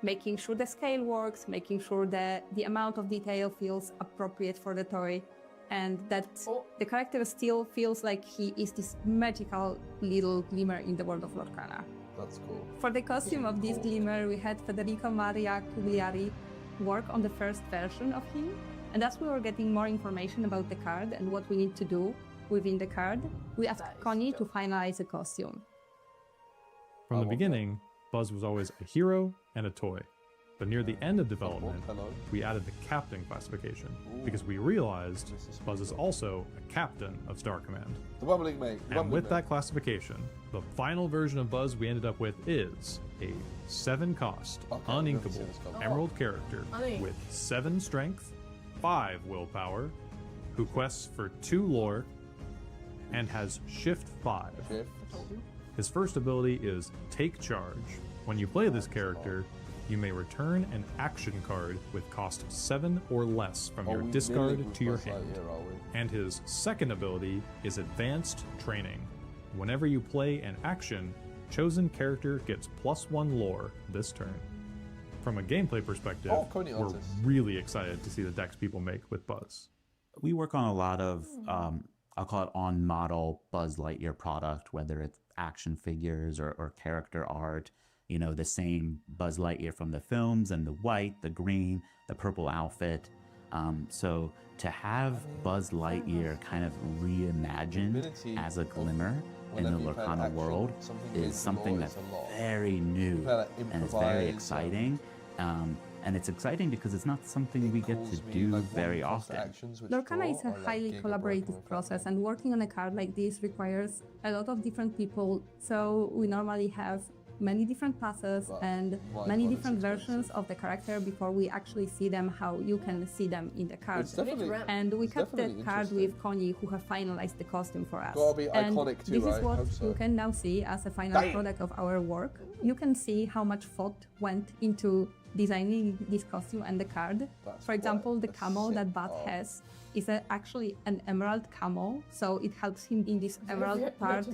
making sure the scale works, making sure that the amount of detail feels appropriate for the toy, and that the character still feels like he is this magical little glimmer in the world of Lorcana. That's cool. For the costume of this glimmer, we had Federico Maria Cugliari work on the first version of him. And as we were getting more information about the card and what we need to do within the card, we asked Connie to finalize a costume. From the beginning, Buzz was always a hero and a toy. But near the end of development, we added the captain classification because we realized Buzz is also a captain of Star Command. The bubbling mate. And with that classification, the final version of Buzz we ended up with is a 7-cost, uninkable Emerald character with 7 strength, 5 willpower, who quests for 2 lore, and has Shift 5. His first ability is Take Charge. When you play this character, you may return an action card with cost 7 or less from your discard to your hand. And his second ability is Advanced Training. Whenever you play an action, chosen character gets +1 lore this turn. From a gameplay perspective, we're really excited to see the decks people make with Buzz. We work on a lot of, I'll call it on-model Buzz Lightyear product, whether it's action figures or character art. You know, the same Buzz Lightyear from the films and the white, the green, the purple outfit. So to have Buzz Lightyear kind of reimagined as a glimmer in the Lorcana world is something that's very new and it's very exciting. And it's exciting because it's not something we get to do very often. Lorcana is a highly collaborative process, and working on a card like this requires a lot of different people. So we normally have many different passes and many different versions of the character before we actually see them how you can see them in the card. And we kept the card with Connie, who have finalized the costume for us. Gotta be and iconic too, this is right? what Hope so. you can now see as a final product of our work. You can see how much thought went into designing this costume and the card. For example, the camo that Bat has is actually an emerald camo, so it helps him in this emerald part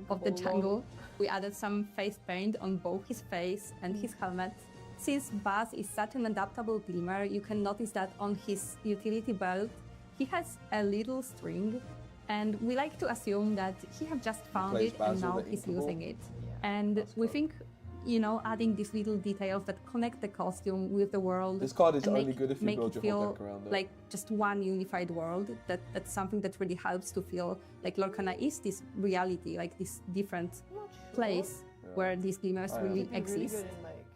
of the jungle. We added some face paint on both his face and his helmet. Since Buzz is such an adaptable glimmer, you can notice that on his utility belt, he has a little string, and we like to assume that he have just found it and now he's using it. And we think you know, adding these little details that connect the costume with the world. This card is and only good if you make build it your whole feel deck around it. like just one unified world. That's something that really helps to feel like Lorcana is this reality, like this different place where these glimmers really exist.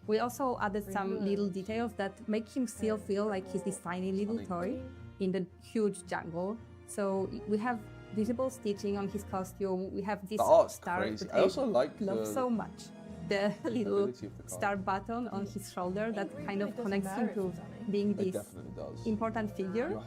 We also added some little details that make him still feel like he's this tiny little toy in the huge jungle. So we have visible stitching on his costume. We have this star crazy. that I also like love so much. The little star button on his shoulder that kind of connects him to being this important figure,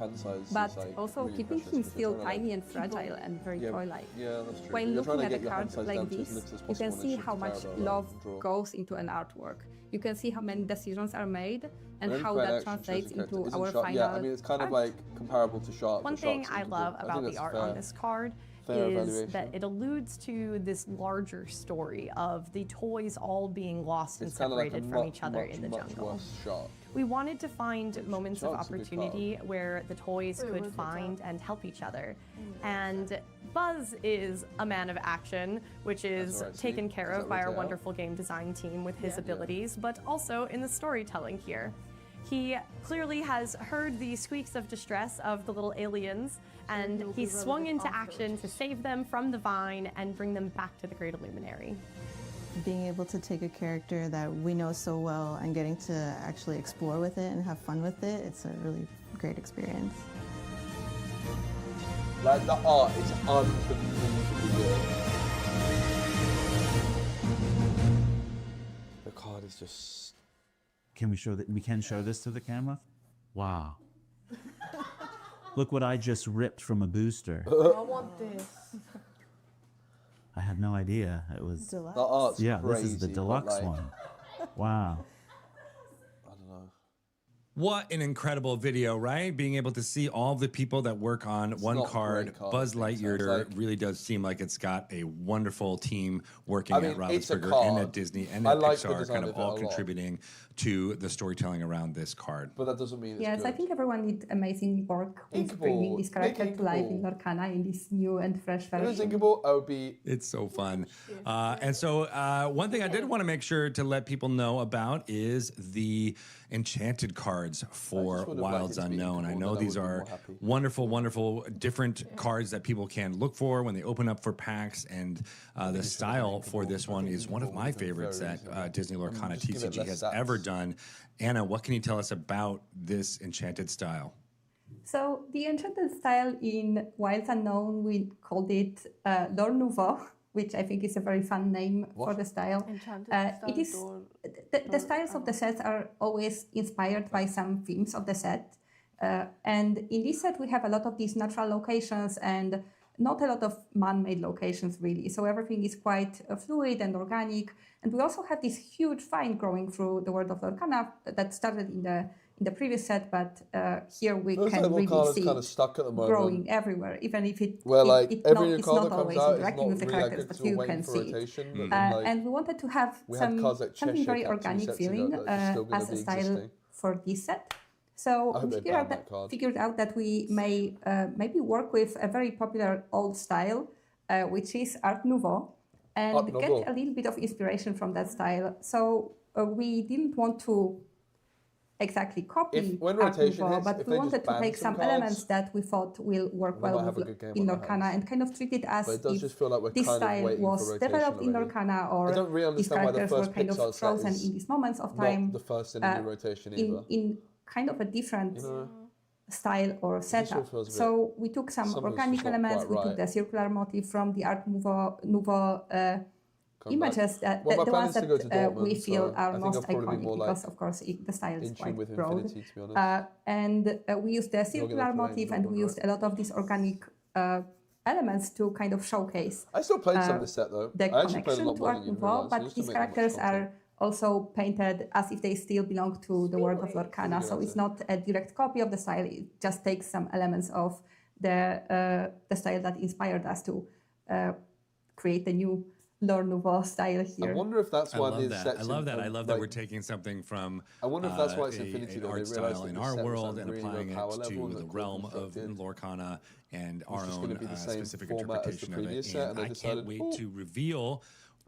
but also keeping him still tiny and fragile and very toy-like. Yeah, that's true. When looking at a card like this, you can see how much love goes into an artwork. You can see how many decisions are made and how that translates into our final Yeah, I mean, it's kind of like comparable to Shark. One thing I love about the art on this card is that it alludes to this larger story of the toys all being lost and separated from each other in the jungle. We wanted to find moments of opportunity where the toys could find and help each other. And Buzz is a man of action, which is taken care of by our wonderful game design team with his abilities, but also in the storytelling here. He clearly has heard the squeaks of distress of the little aliens, and he's swung into action to save them from the vine and bring them back to the Great Illuminary. Being able to take a character that we know so well and getting to actually explore with it and have fun with it, it's a really great experience. Like, the art is unbelievably good. The card is just... Can we show that? We can show this to the camera? Wow. Look what I just ripped from a booster. I want this. I had no idea it was. Deluxe? The art's yeah, crazy, this is the deluxe like, one. Wow. I don't know. What an incredible video, right? Being able to see all the people that work on one card. Buzz Lightyear really does seem like it's got a wonderful team working at Ravensburger and at Disney and at Pixar, kind of all contributing to the storytelling around this card. But that doesn't mean it's Yes, good. I think everyone did amazing work with bringing this character to life in Lorcana in this new and fresh version. It's so fun. And so one thing I did want to make sure to let people know about is the Enchanted cards for Wilds Unknown. I know these are wonderful, wonderful different cards that people can look for when they open up for packs, and the style for this one is one of my favorites that Disney Lorcana TCG has ever done. Anna, what can you tell us about this Enchanted style? So the Enchanted style in Wilds Unknown, we called it L'Or Nouveau, which I think is a very fun name for the style. It is the styles of the sets are always inspired by some themes of the set. And in this set, we have a lot of these natural locations and not a lot of man-made locations, really. So everything is quite fluid and organic. And we also have this huge vine growing through the world of Lorcana that started in the previous set, but here we can really see kind of stuck at the moment. Growing everywhere, even if it's not always interacting with the characters, but you can see it. And we wanted to have something very organic feeling as a style for this set. So we figured out that we may maybe work with a very popular old style, which is Art Nouveau, and get a little bit of inspiration from that style. So we didn't want to exactly copy Art Nouveau, but we wanted to take some elements that we thought will work well in Lorcana and kind of treat it as if this style was developed in Lorcana, or these characters were kind of frozen in these moments of time in kind of a different style or setup. So we took some organic elements, we took the circular motif from the Art Nouveau images, the ones that we feel are most iconic, because of course the style is quite broad. And we used the circular motif, and we used a lot of these organic elements to kind of showcase I still played some of the set though. The connection to Art Nouveau, but these characters are also painted as if they still belong to the world of Lorcana. So it's not a direct copy of the style, it just takes some elements of the style that inspired us to create the new L'Or Nouveau style here. I wonder if that's why these sets... I love that. I love that we're taking something from I wonder if that's why it's Infinity, an art style in our world and applying it to the realm of Lorcana and our own specific interpretation of it. And I can't wait to reveal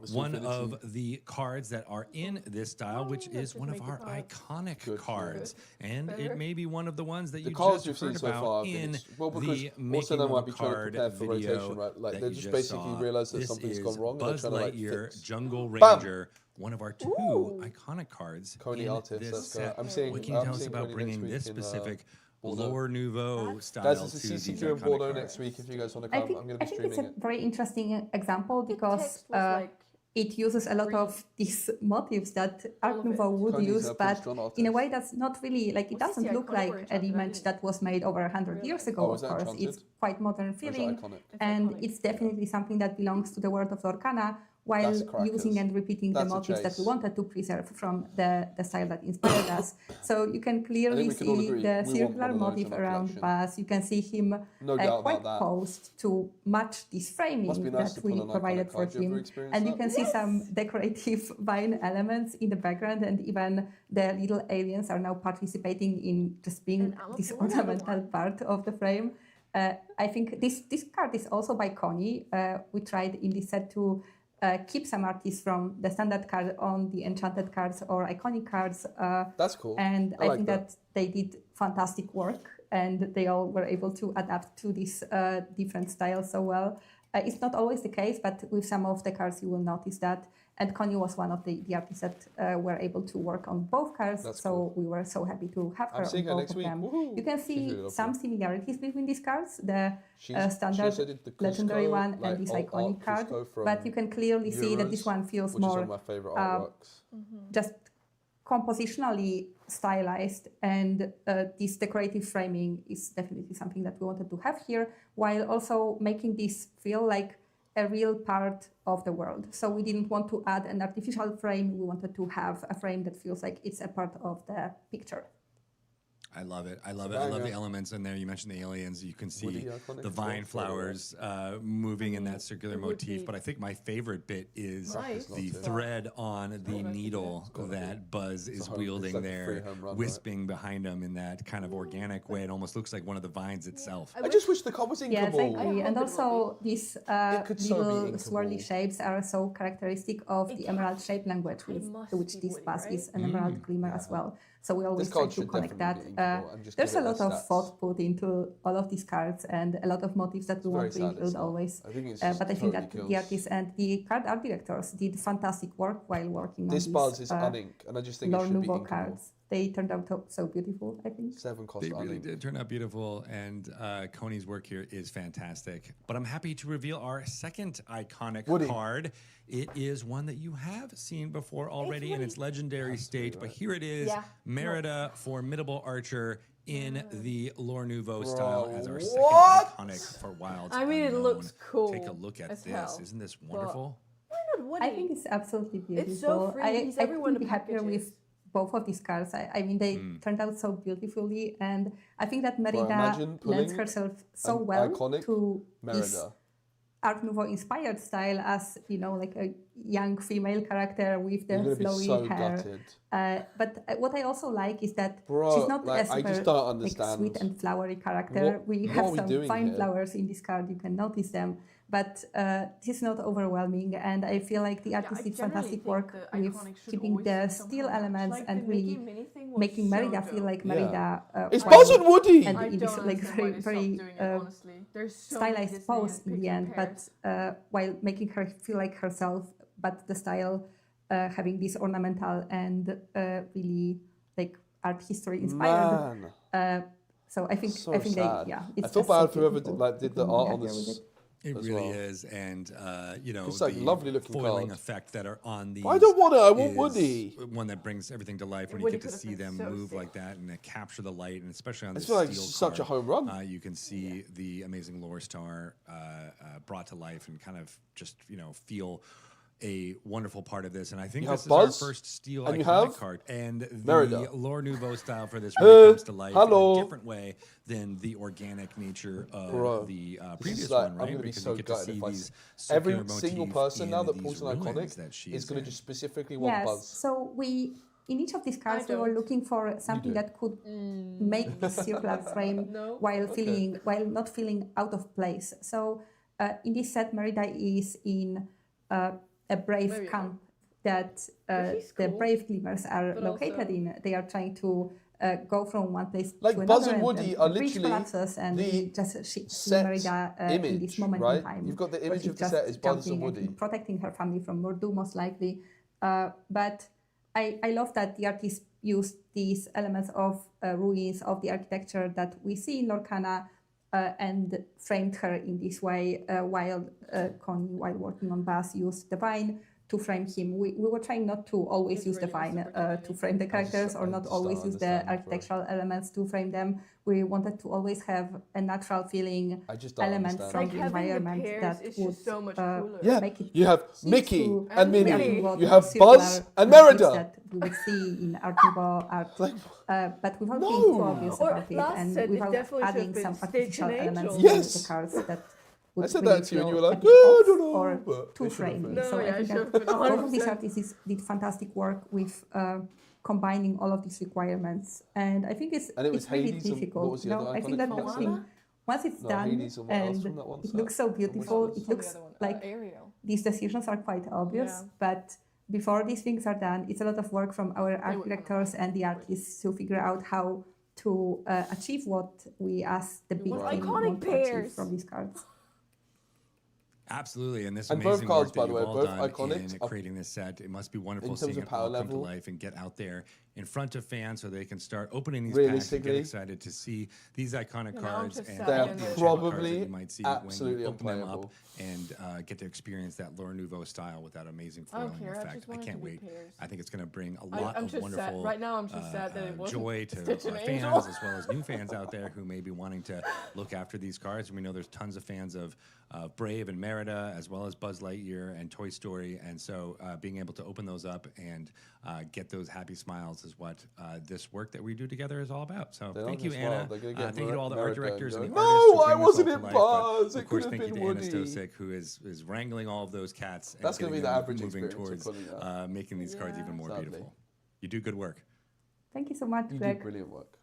one of the cards that are in this style, which is one of our iconic cards. And it may be one of the ones that you just heard about in the Making of a Card video Like that they you just just basically saw. realize that This something's is gone wrong. Buzz and they're trying Lightyear, to like fix. Jungle Bam! Ranger, one of our two iconic cards Coney in artist, this let's go. set. I'm seeing- What can you I'm tell us seeing about Coney bringing next this week in, specific Bordeaux. Lore Nouveau style Guys, to it's a these CCQ in iconic Bordeaux cards? next week if you guys want to I come. think, I'm going to I be think it's streaming a very interesting example because it uses a lot of these motifs that Art Nouveau would Coney's use, a but strong artist. in a way that's not really, like, it doesn't look like an image that was made over 100 years ago, Oh, of is that course. Enchanted? It's quite modern Or is that feeling, iconic? and it's definitely something that belongs to the world of Lorcana, while That's crackers. using and repeating That's the a motifs that we chase. wanted to preserve from the style that inspired us. So you can clearly we can all see agree the we want one circular of those motif in our around collection. Buzz. You can see him No doubt quite about that. posed to match this framing Must be nice that to put we an iconic provided for card. You ever him. experienced And you that? can see some decorative vine elements in the background, and even the little aliens are now participating in just being this ornamental part of the frame. I think this card is also by Coney. We tried in this set to keep some artists from the standard card on the Enchanted cards or iconic cards. That's cool. And I I like think that they did fantastic work, and they all were able to adapt to this different style so well. It's not always the case, but with some of the cards you will notice that. And Connie was one of the artists that were able to work on both cards, That's so cool. we were so happy to have her I'm seeing on her both next of week. them. Woohoo! You can She's see really some lovely. similarities between these cards, the She standard also did the legendary Cusco, one like, and this alt iconic art card, Cusco from but you can clearly see that this Euros, one feels which is more one of my favorite artworks. just compositionally stylized, and this decorative framing is definitely something that we wanted to have here, while also making this feel like a real part of the world. So we didn't want to add an artificial frame, we wanted to have a frame that feels like it's a part of the picture. I love it. I love it. I love the elements in there. You mentioned the aliens. You can see iconic the vine flowers moving in that circular It would motif. be But I think my favorite bit is Nice. the thread on the needle that Buzz is home- wielding it's like a there, free home run, right? wisping behind him in that kind of organic way. It almost looks like one of the vines itself. I just wish the card was Yes, I inkable. agree. And also these could so be little inkable. swirly shapes are so characteristic of the emerald shape language, with must which be this woody, Buzz right? is an emerald gleamer as well. So we always This try card to should connect definitely that. be inkable and just There's give a it lot less of stats. thought put into all of these cards and a lot of motifs that we very want to sad include it's not. always. I think it's But I think totally that kills. the artists and the card art directors did fantastic work while working This on Buzz these is unink, and I just think it Lore should be Nouveau inkable. cards. They turned out so beautiful, I think. 7 cost They really unink. did turn out beautiful, and Coney's work here is fantastic. But I'm happy to reveal our second iconic Woody. card. It is one that you have seen before already in its legendary state, but here it is, Yeah. Merida, Formidable Archer, in the Lore Nouveau style as our second what? iconic for Wilds I mean, it Unknown. looks cool Take a look at as this. hell, Isn't this but- wonderful? Why not Woody? I think it's absolutely beautiful. It's so free. He's I everywhere in couldn't the be happier packages. with both of these cards. I mean, they turned out so beautifully, and I think that Merida imagine pulling lends herself so an well iconic to this Merida. Art Nouveau inspired style as, you know, like a young female character with the You're gonna be flowy so hair. gutted. But what I also like is that Bro, she's not like, as I just super, don't like, understand. sweet and flowery character. What- we what have are we some doing fine here? flowers in this card, you can notice them, but this is not overwhelming, and I feel like the artist did fantastic work with keeping the steel elements and really making Merida feel like Merida. It's while- Buzz and Woody! And I in this don't like understand why very they very stopped doing it, honestly. There's so many stylized Disney pose and in the Pixar end, pairs. but while making her feel like herself, but the style having this ornamental and really like art history inspired. Man, So I think so they sad. yeah. I It's feel just so bad for whoever beautiful. did the Couldn't be art on happier with this. it. It as really well. is, and you know, It's like the lovely looking foiling card. effect that are on these. I don't want it, I want is Woody. One that brings everything to life when Woody you get to could have see been them so move sick. like that and capture the light, and especially on I this feel like steel it's such a card, home run. you can see the amazing lore star brought to life and kind of just feel a wonderful part of this. And I think You this have is Buzz, our first steel and you iconic have card, and the Merida. Lore Nouveau style for this really comes to life hello. in a different way than the organic nature of Bro, the this previous is like, one, right? I'm gonna be Because so you get to gutted see if I these every circular single motif person now in that these pulls an ruins iconic that she is going to in. just specifically want Yes. Buzz. So we in each of these cards we were don't. looking for something do. that could make this circular frame while not feeling out of place. So in this set, Merida is in a brave camp that the brave glimmers are located in. They are trying to go from one place to another. Buzz and Woody are literally and the just see set Merida image, in this moment right? in time. You've got the where image she's of the just set is Buzz and jumping Woody. protecting her family from Mordu, most likely. But I love that the artist used these elements of ruins of the architecture that we see in Lorcana and framed her in this way while Connie, while working on Buzz, used the vine to frame him. We were trying not to always use the vine to frame the characters or not always use the architectural elements to frame them. We wanted to always have a natural feeling element from the environment that would so much make it you have Mickey and Minnie. Minnie. You have Buzz and Merida. That we would see in Art Nouveau art, but without being too obvious about it and without adding some artificial elements to the cards that would I said really that to you and you were feel like, a bit off no, or too framey. So I think that both of these artists did fantastic work with combining all of these requirements, and I think it's really difficult. I think that once it's done and it looks so beautiful, it looks like these decisions are quite obvious, but before these things are done, it's a lot of work from our art directors and the artists to figure out how to achieve what we as the big team want to achieve from these cards. Absolutely, and this and amazing both cards, work that by the way, you've all both done iconics in creating this set. It must be wonderful in seeing terms it of power all come to level. life and get out there in front of fans so they can start opening these Really packs and get excited to see these iconic cards and they are the probably cards that you might see when absolutely you open them unplayable. up and get to experience that Lore Nouveau style with that amazing foiling effect. I can't wait. I think it's going to bring a lot of wonderful right now I'm just sad that it wasn't joy to Stitch our and fans Angel. as well as new fans out there who may be wanting to look after these cards. And we know there's tons of fans of Brave and Merida, as well as Buzz Lightyear and Toy Story. And so being able to open those up and get those happy smiles is what this work that we do together is all about. So thank you, Anna. Thank you to all the art directors and the artists. No, I wasn't in Buzz. Of course, thank you to Anna Stosik, who is wrangling all of those cats. That's going to be the average moving experience towards making these cards even more beautiful. You do good work. Thank you so much, You Greg. did brilliant work.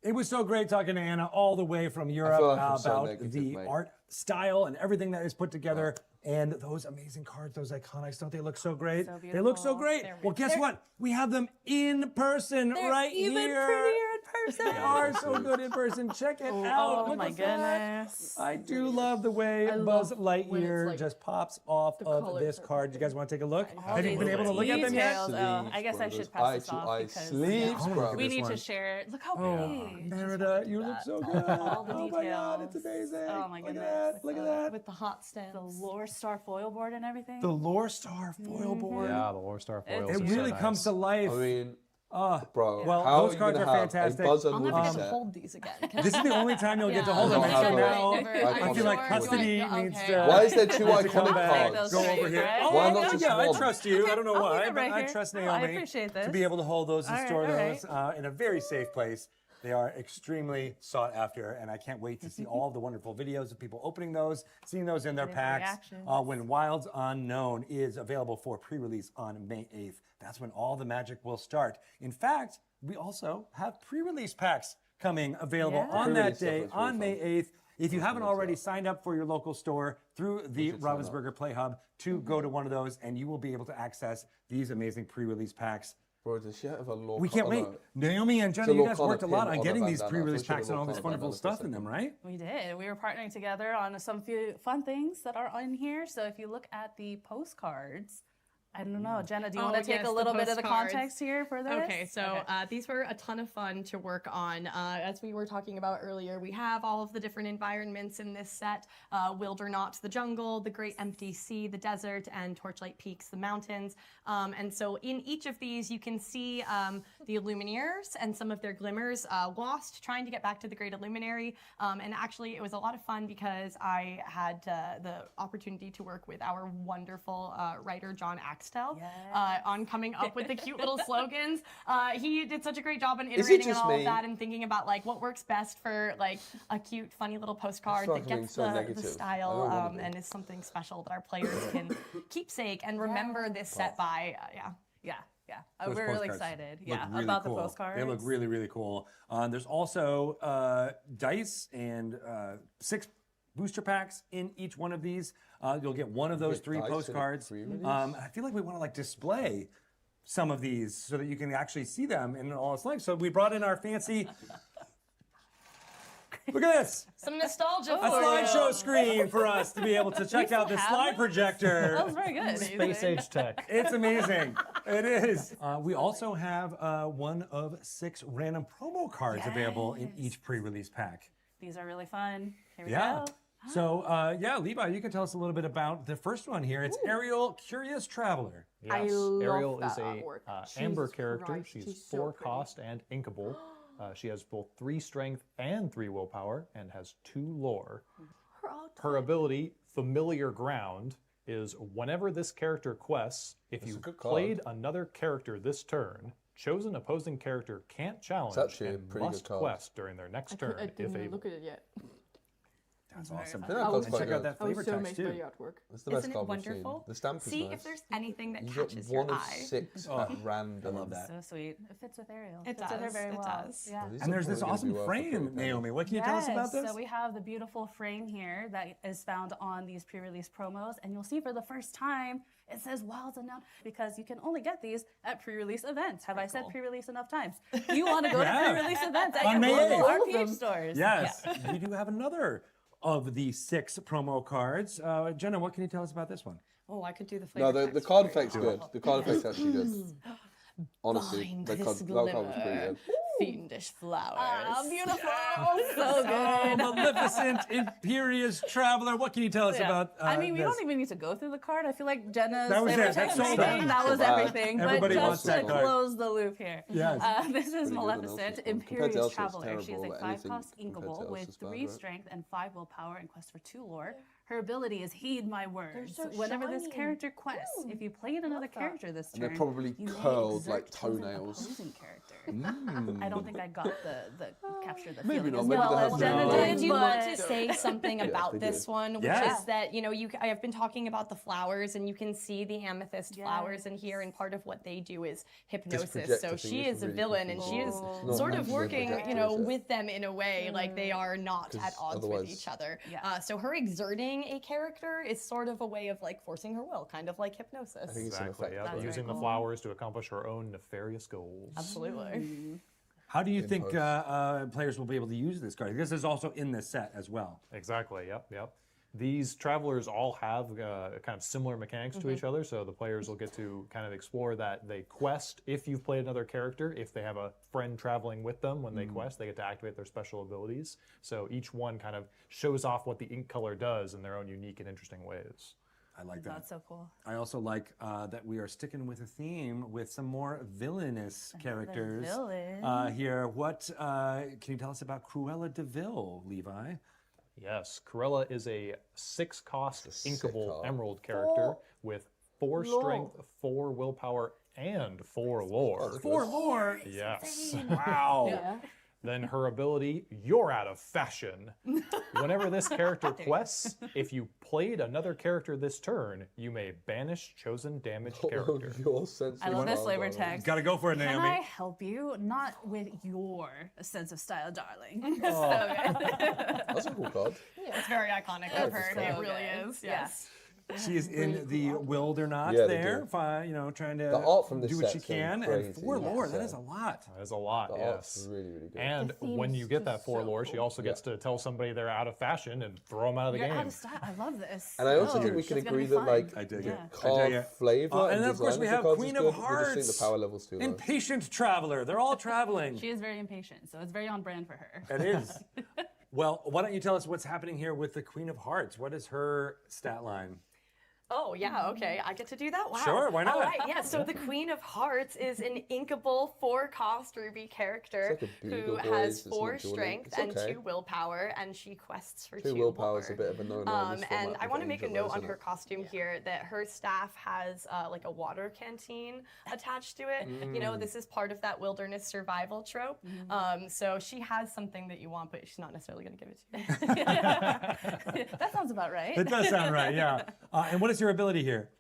It was so great talking to Anna all the way from Europe about the art style and everything that is put together. And those amazing cards, those iconics, don't they look so great? So They look so beautiful. great. They're Well, guess what? We have them in person right even here. prettier in person. They are so good in person. Check it out. Oh Look my at that. goodness. I do love the way Buzz Lightyear just pops off of this card. You guys want to take a look? Have you been able to look at them yet? Details. Oh, I guess I should pass this off because sleeves, bro. we need to share. Look how pretty. Merida, you look so good. All the Oh details. my God, it's amazing. Oh my Look at goodness. that. Look at that. With the hot stamps. The Lore Star foil board and everything. The Lore Star foil board. Yeah, the Lore Star foils. It are really so comes nice. to life. I mean, bro, how those are you cards gonna are have fantastic. a Buzz and I'll Woody never get to set? hold these again. This is the only time you'll get to hold I them. don't And have so a- now, I feel like custody needs to. Why is there two needs to come iconic back, cards? Go over here. Right? Oh, Why yeah, not just yeah, I one? trust you. I don't know I'll why, leave it but right I here. trust Oh, I Naomi appreciate this. to be able to hold those and All store right, those in a very safe place. They are extremely sought after, and I can't wait to see all of the wonderful videos of people opening those, seeing those in their Their packs. reactions. When Wilds Unknown is available for pre-release on May 8th, that's when all the magic will start. In fact, we also have pre-release packs coming available Yeah. on that Pre-release stuff day, is really on May fun. 8th. If you haven't already signed up for your local store through the Ravensburger Play Hub to go to one of those, and you will be able to access these amazing pre-release packs. Bro, does she have a Lorcana? We can't wait. Naomi and Jenna, It's a you guys Lorcana worked a lot pin on on getting a these bandana. pre-release I'll show you packs the and all this Lorcana wonderful bandana for a stuff in them, second. right? We did. We were partnering together on some few fun things that are in here. So if you look at the postcards, I don't know, Jenna, do you want to take yes, a the little bit of the postcards. context here for this? Okay, so these were a ton of fun to work on. As we were talking about earlier, we have all of the different environments in this set. Wildernaut, the jungle, the Great Empty Sea, the desert, and Torchlight Peaks, the mountains. And so in each of these, you can see the Illuminaires and some of their glimmers lost, trying to get back to the Great Illuminary. And actually, it was a lot of fun because I had the opportunity to work with our wonderful writer, John Axtell, on coming up with the cute little slogans. He did such a great job in iterating on just all of me? that and thinking about like what works best for like a cute, funny little postcard feel that like I'm being gets so the negative. I style don't wanna be. and is something special that our players can keepsake and remember this set by. Yeah. Those We're really postcards excited. look Yeah, really about cool. the postcards. They look really, really cool. There's also dice and 6 booster packs in each one of these. You'll get one of those 3 postcards. I feel like we want to like display some of these so that you can actually see them in all its life. So we brought in our fancy. Look at this! Some nostalgia. A slideshow screen for us to be able to check out this slide projector. That was very good. Space age tech. It's amazing. It is. We also have one of 6 random promo cards available in each pre-release pack. These are really fun. Here we go. So, Levi, you can tell us a little bit about the first one here. It's Ariel, Curious Traveler. Yes, Ariel is a amber character. She's 4 cost and inkable. She has both 3 strength and 3 willpower and has 2 lore. Her ability, Familiar Ground, is whenever this character quests, if you played another character this turn, chosen opposing character can't challenge and must quest during their next turn I if didn't able. look at it yet. That's awesome. And check out that flavor I was so text amazed by too. the artwork. It's the best Isn't it card we've seen. wonderful? The stamp is See nice. if there's anything that You catches get your one of eye. 6 at random. I love that. So sweet. It fits with Ariel. It fits with her does, very it well. does. Yeah. And there's this awesome frame, Naomi. What can you tell us about this? So we have the beautiful frame here that is found on these pre-release promos, and you'll see for the first time it says Wilds Unknown because you can only get these at pre-release events. Have I said pre-release enough times? You want to go to pre-release events at On your May local 8th. RPG stores. Yes, we do have another of the 6 promo cards. Jenna, what can you tell us about this one? Oh, I could do the flavor No, the text card for you. effect's good. The card effect's actually good. Honestly, Find that this card was pretty glimmer. good. Fiendish flowers. Ah, beautiful. So good. Maleficent, Imperious Traveler. What can you tell us about I mean, we this? don't even need to go through the card. I feel like Jenna's That was it. flavor That's text sold thing, out. that was everything. Everybody but wants just to that card. close the loop here. Yes. This is Pretty good Maleficent, analysis. Compared to Imperious Elsa's Traveler. She is terrible, a but 5 anything cost compared to inkable with Elsa's bad, 3 right? strength and 5 willpower and quest for 2 lore. Her ability is Heed My Words. so Whenever this shiny. character quests, if you played another character this And turn, they're probably you may curled like exert chosen toenails. opposing character. I don't think I got the capture the Maybe feeling not. as Maybe well they as have Jenna no- did. I do want but- to say something about they this do. one, which Yes. is that, I've been talking about the flowers, and you can see the amethyst flowers in here, and part of what they do is hypnosis. projector So thing she is is a really villain, and she is confusing. It's not sort meant of to be a working, projector, is it? with them in a way, like they are not at 'Cause odds with otherwise- each other. Yeah. So her exerting a character is sort of a way of like forcing her will, kind of like hypnosis. I think it's an Exactly. effect. Yeah, That's using very the cool. flowers to accomplish her own nefarious goals. Absolutely. How do you think post. players will be able to use this card? This is also in this set as well. Exactly. Yep. These travelers all have kind of similar mechanics to each other, so the players will get to kind of explore that. They quest if you've played another character. If they have a friend traveling with them when they quest, they get to activate their special abilities. So each one kind of shows off what the ink color does in their own unique and interesting ways. I like that. That's so cool. I also like that we are sticking with a theme with some more villainous characters villain. here. What can you tell us about Cruella de Vil, Levi? Yes, Cruella is a 6-cost It's a sick inkable card. emerald character with 4 strength, 4 willpower, and 4 lore. that's 4 lore. Yes. Wow. Yeah. Then her ability, You're Out of Fashion. Whenever this character quests, if you played another character this turn, you may banish chosen damaged character. Your sense I of love this style, flavor darling. text. Got to go for it, Can Naomi. I help you? Not with your sense of style, darling. That's a cool card. It's very iconic of her. It really is. Yes. She is in the wilderness Yeah, they there, do. trying to The art from this do what she set's going can. crazy, And 4 yeah, lore, that so- is a lot. That is a lot, The yes. art's really, really good. And The theme when is you get that just 4 so lore, she cool. also gets to tell somebody they're out of fashion and throw them out of the You're game. out of style. I love this. And I also Oh, think we can it's gonna agree be that fun. like I dig the it. I dig card it. flavor And then, of course, design we of the have cards Queen is of good. We just think Hearts. the power level's too low. Impatient traveler. They're all traveling. She is very impatient, so it's very on brand for her. It is. Well, why don't you tell us what's happening here with the Queen of Hearts? What is her stat line? Oh, yeah, okay. I get to do that? Wow. Sure, why not? All right, yeah. So the Queen of Hearts is an inkable 4-cost ruby character It's like a who Beagle has Boys, it's 4 not dueling. strength It's and okay. 2 willpower, and she quests for 2 2 willpower is a lore. bit of a no-no. in this And format I with want to make a Angel, note on isn't her it? costume here that her staff has like a water canteen attached to it. You know, this is part of that wilderness survival trope. So she has something that you want, but she's not necessarily going to give it to you. That sounds about right. It does sound right, yeah. And what is your ability here?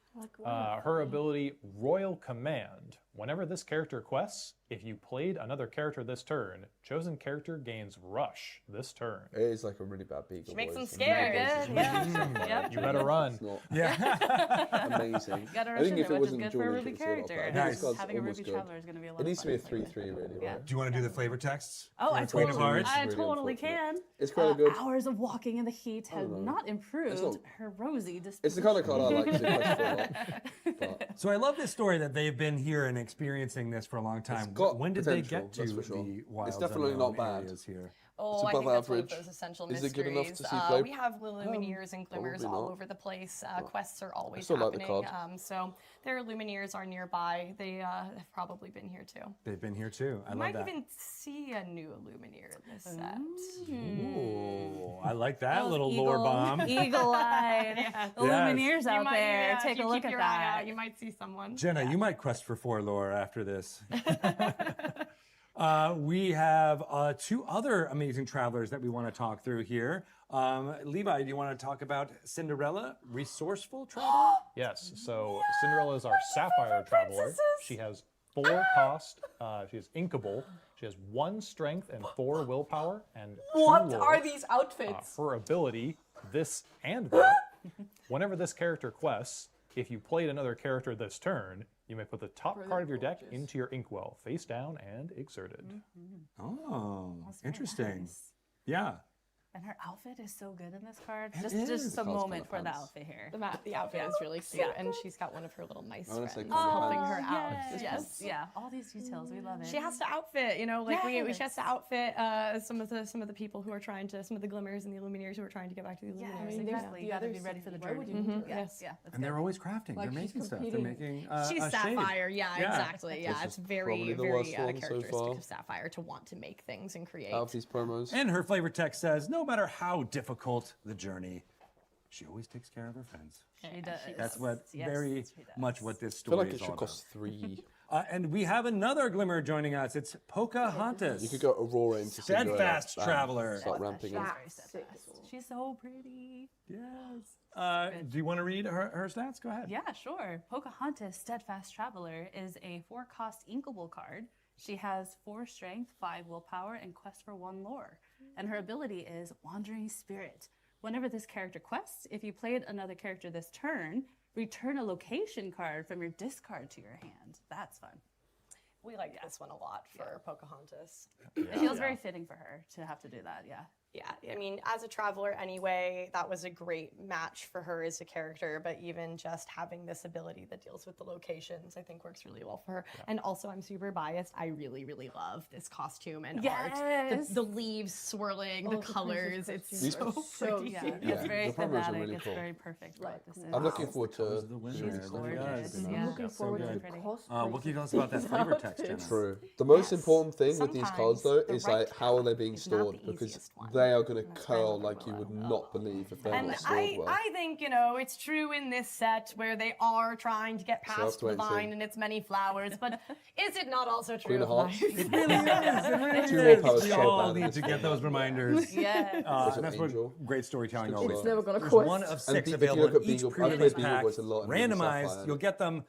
Her ability, Royal Command. Whenever this character quests, If you played another character this turn, chosen character gains rush this turn. It is like a really bad beagle. She makes them voice. scared. Yeah. You better run. Yeah. Amazing. Gotta I rush think in if there, it which is wasn't good for a Julie, Ruby it's a lot character. better. And I think this having a card's Ruby almost Traveler is going to be a lot It of needs to fun. be a 3/3 really, Yeah. right? Do you want to do the flavor texts? Oh, for I the Queen of totally, Hearts? I Really totally unfortunate. can. It's kind of good. Hours of walking in the heat have know. not improved not- her rosy disposition. It's the kind of card I like to quest for a lot. But So I love this story that they've been here and experiencing this for a long time. got When did they potential, get to that's for sure. the wild It's definitely not bad. areas here? Oh, I above think that's one of average. those essential Is mysteries. it good enough to see play? We have Lumineers and Glimmers Probably all not. over the place. Quests are always still like the happening. card. So their Lumineers are nearby. They have probably been here too. They've been here too. I You love might that. even see a new Lumineer in this set. Ooh, I like that Those little lore bomb. Eagle-eyed Lumineers You out might- there. yeah, if Take you a look keep at your eye that. out, you might see someone. Jenna, you might quest for 4 lore after this. We have 2 other amazing travelers that we want to talk through here. Levi, do you want to talk about Cinderella, resourceful traveler? Yes, so Cinderella is our Sapphire Traveler. She has 4 cost, she is inkable, she has 1 strength and 4 willpower, and 2 What lore. are these outfits? Her ability, this and that. Whenever this character quests, if you played another character this turn, you may put the top card of your deck into your inkwell, face down and exerted. Oh, That's very interesting. nice. Yeah. And her outfit is so good in this card. It Just is. a Card's moment kinda for the pants. outfit here. The outfit is really cute, and she's got one of her little mice I wanna say friends Comic helping Con. her out. Yes. Yeah. All these details. We love it. She has to outfit, you know, like she has Yes. to outfit some of the people who are trying to, some of the Glimmers and the Illumineers who are trying to get back to the Yeah, Illuminators. exactly. You gotta be ready for the Why would journey. you do Yes. Yeah. That's And they're good. always crafting. Like they're she's making stuff. They're competing. making She's a shade. Sapphire, yeah, Yeah. exactly. Yeah, This it's is very, probably the very worst one so characteristic far. of Sapphire to want to make things and create. Out of these promos. And her flavor text says, no matter how difficult the journey, she always takes care of her friends. She does. That's what Yes, very she does. much what this I feel story like is it all should about. cost 3. And we have another Glimmer joining us. It's Pocahontas. You could go Aurora into Cinderella. Steadfast Bam. traveler. Start ramping up. Very steadfast. She's so pretty. Yes. Do you want to read her stats? Go ahead. Yeah, sure. Pocahontas, Steadfast Traveler, is a 4-cost inkable card. She has 4 strength, 5 willpower, and quest for 1 lore. And her ability is Wandering Spirit. Whenever this character quests, if you played another character this turn, return a location card from your discard to your hand. That's fun. We like this one a lot for Pocahontas. It feels very fitting for her to have to do that, yeah. Yeah, I mean, as a traveler anyway, that was a great match for her as a character, but even just having this ability that deals with the locations, I think works really well for her. And also, I'm super biased. I really, really love this costume and art. Yes. The leaves swirling, the colors, it's These- so so pretty. Yeah, cute. it's Yeah, very the promos are thematic. really It's cool. very perfect for what this is. I'm looking forward to the winner. She's Look at gorgeous. that. Yeah. Looking so forward to good. the Pretty. cost. What can you tell us about that flavor text, Jenna? True. The most Yes. important thing with these cards, though, Sometimes is the right like how are they being is not the stored, because easiest one. they are going to curl like you would not believe if they're And not stored well. I think, you know, it's true in this set where they are trying to get past the 12-20. vine and its many flowers, but is it not also true Queen of of Hearts. life? It really is. It really Two is. willpower We so all bad in need this to get game. those reminders. Yeah. Was it That's Angel? what great storytelling It's always It's never gonna There's quest. 1 of And 6 if you available look at in each Beagle- I previous played Beagle pack. Boys a lot in Ruby Randomized. Sapphire. You'll get them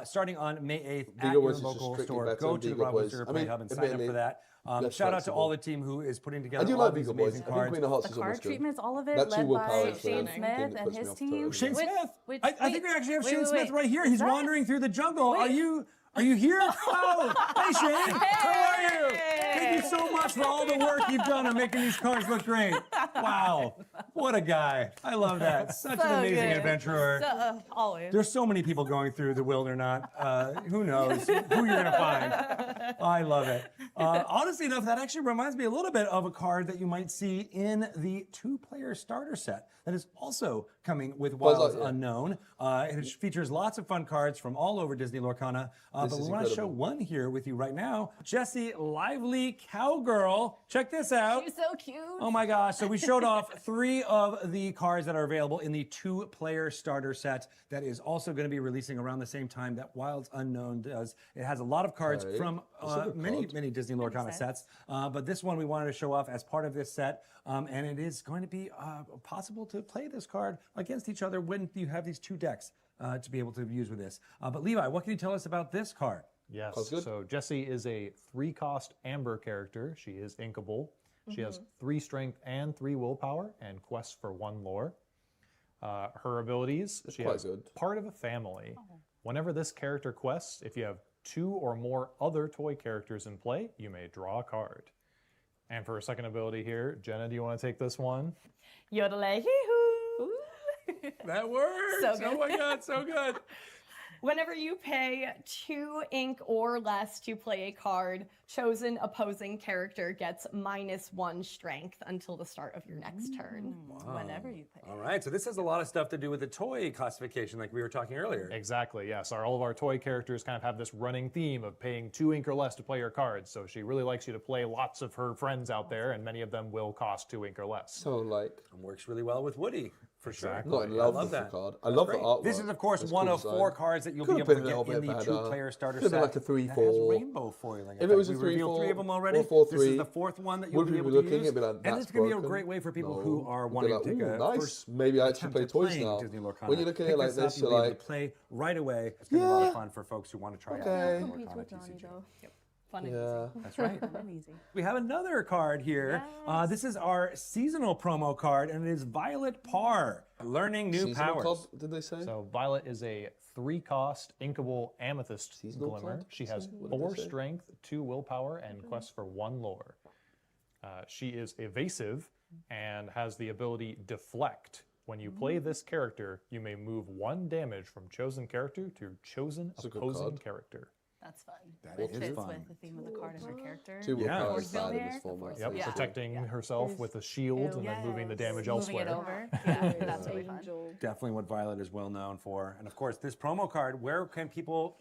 starting on May 8th at Beagle your Boys is just local strictly store. better Go than to the Beagle Bravo Boys. Zero I Play mean, Hub and sign up admittedly, for that. less Shout out to all flexible. the team who is putting I together do all like these Beagle Boys. amazing I think cards. Queen of Hearts The is card almost good. treatments, all of it, That led 2 willpower by is the Shane thing Smith that and puts me his off team. totally. Shane Which- Smith. which- I think we actually have wait, Shane wait, Smith wait. right here. Is He's that- wandering through the jungle. Are you here? Oh, hey Shane. How are you? Thank you so much for all the work you've done on making these cards look great. Wow, what a guy. I love that. Such an So amazing good. adventurer. Always. There's so many people going through the Wildernut. Who knows who you're going to find. I love it. Honestly enough, that actually reminds me a little bit of a card that you might see in the 2-player starter set that is also coming with Wilds Lightyear. Unknown. It features lots of fun cards from all over Disney Lorcana. But is we want to show incredible. one here with you right now. Jessie Lively Cowgirl. Check this out. She's so cute. Oh my gosh. So we showed off 3 of the cards that are available in the 2-player starter set that is also going to be releasing around the same time that Wilds Unknown does. It has a lot of cards Right. from That's a good many card. Disney Lorcana sets. But this one we wanted to show off as part of this set. And it is going to be possible to play this card against each other when you have these 2 decks to be able to use with this. But Levi, what can you tell us about this card? Yes. Sounds good. So Jessie is a 3-cost amber character. She is inkable. She has 3 strength and 3 willpower and quests for 1 lore. Her abilities, she has part of a family. Whenever this character quests, if you have 2 or more other toy characters in play, you may draw a card. And for her second ability here, Jenna, do you want to take this one? Yodelay hee-hoo. That works! So good. Oh my god, so good! Whenever you pay 2 ink or less to play a card, chosen opposing character gets -1 strength until the start of your next turn. Whenever you pay. All right, so this has a lot of stuff to do with the toy classification like we were talking earlier. Exactly, yes. All of our toy characters kind of have this running theme of paying 2 ink or less to play your cards. So she really likes you to play lots of her friends out there, and many of them will cost 2 ink or less. So like... And works really well with Woody. For sure. Exactly. No, I love that card. I love the artwork. This is, of course, one of 4 cards that you'll be able to get in the 2-player starter set. Could have been like a 3-4. That has rainbow foiling. If it was a 3-4, we revealed 3 of them already. Or 4-3, this is the 4th one that you'll be able to use. It'd be like, and this is going to be a great way for people who are wanting to take a nice. Maybe I actually play toys now. Disney Lorcana. When you look at it like this, you're like, play right away. It's going to be a lot of fun for folks who want to try out Disney Competes Lorcana with Johnny, TCG. though. Fun and yeah. That's right. Fun and easy. We have another card here. This is our seasonal promo card, and it is Violet Parr, learning new powers. Club, did they say? So Violet is a 3-cost inkable amethyst Seasonal glimmer. club? She has What did 4 they say? strength, 2 willpower, and quests for 1 lore. She is evasive and has the ability Deflect. When you play this character, you may move 1 damage from chosen character to chosen opposing character. That's fun. That It is fits fun. with the theme of the card and her character. 2 Yeah. cards Force side in builder, this format. Yep, Yeah. protecting herself with a shield and then moving the damage Moving elsewhere. it over. Yeah, that's really fun. Definitely what Violet is well known for. And of course, this promo card, where can people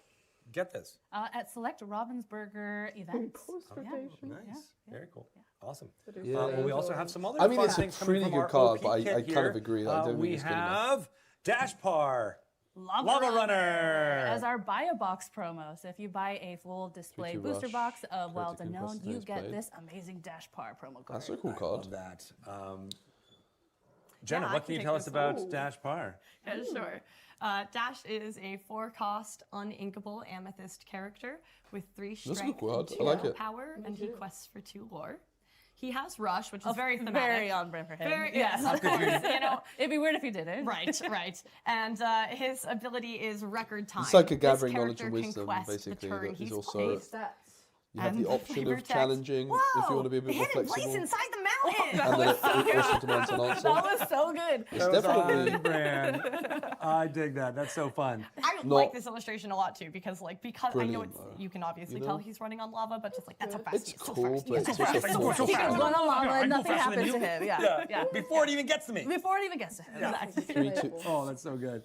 get this? At select Ravensburger events. Nice. Very cool. Awesome. Yeah. Well, we also have some other I mean, fun it's a things coming pretty from good our card, OP but I kit kind here. of agree that I don't We think it's good enough. have Dashpar. Lava Runner. As our buy a box promo. So if you buy a full display Future booster Rush, box of Wild Critic Unknown, Investor you is get played. this amazing Dashpar promo card. That's a cool I card. love that. Jenna, Yeah, I what can can you take tell us this about one. Dashpar? Yeah, sure. Dash is a 4-cost uninkable amethyst character with 3 That's a strength cool and card. 2 I like it. power, and he quests for 2 lore. He has Rush, which is very thematic. Very on brand for him. Very, yes, of course. You know, It'd be weird if you didn't. right, right. And his ability is record time. It's like a This gathering knowledge character and can wisdom, quest the basically. turn That is he's also played. you have And the option flavor of text. challenging if you want to be a bit more hidden flexible. place inside the mountain. And then it also demands an answer. That was so good. It's That was definitely on brand. I dig that. That's so fun. I like this illustration a lot too because I know Brilliant, it's though. you can obviously You know? tell he's running on lava, but just like that's how fast It's he is. So cool, fast. but it's also I go so He fast. can run on lava I and go nothing faster than happens to you. him. Yeah. Yeah. Before it even gets to me. Before it even gets to him. Exactly. 3-2. Oh, that's so good.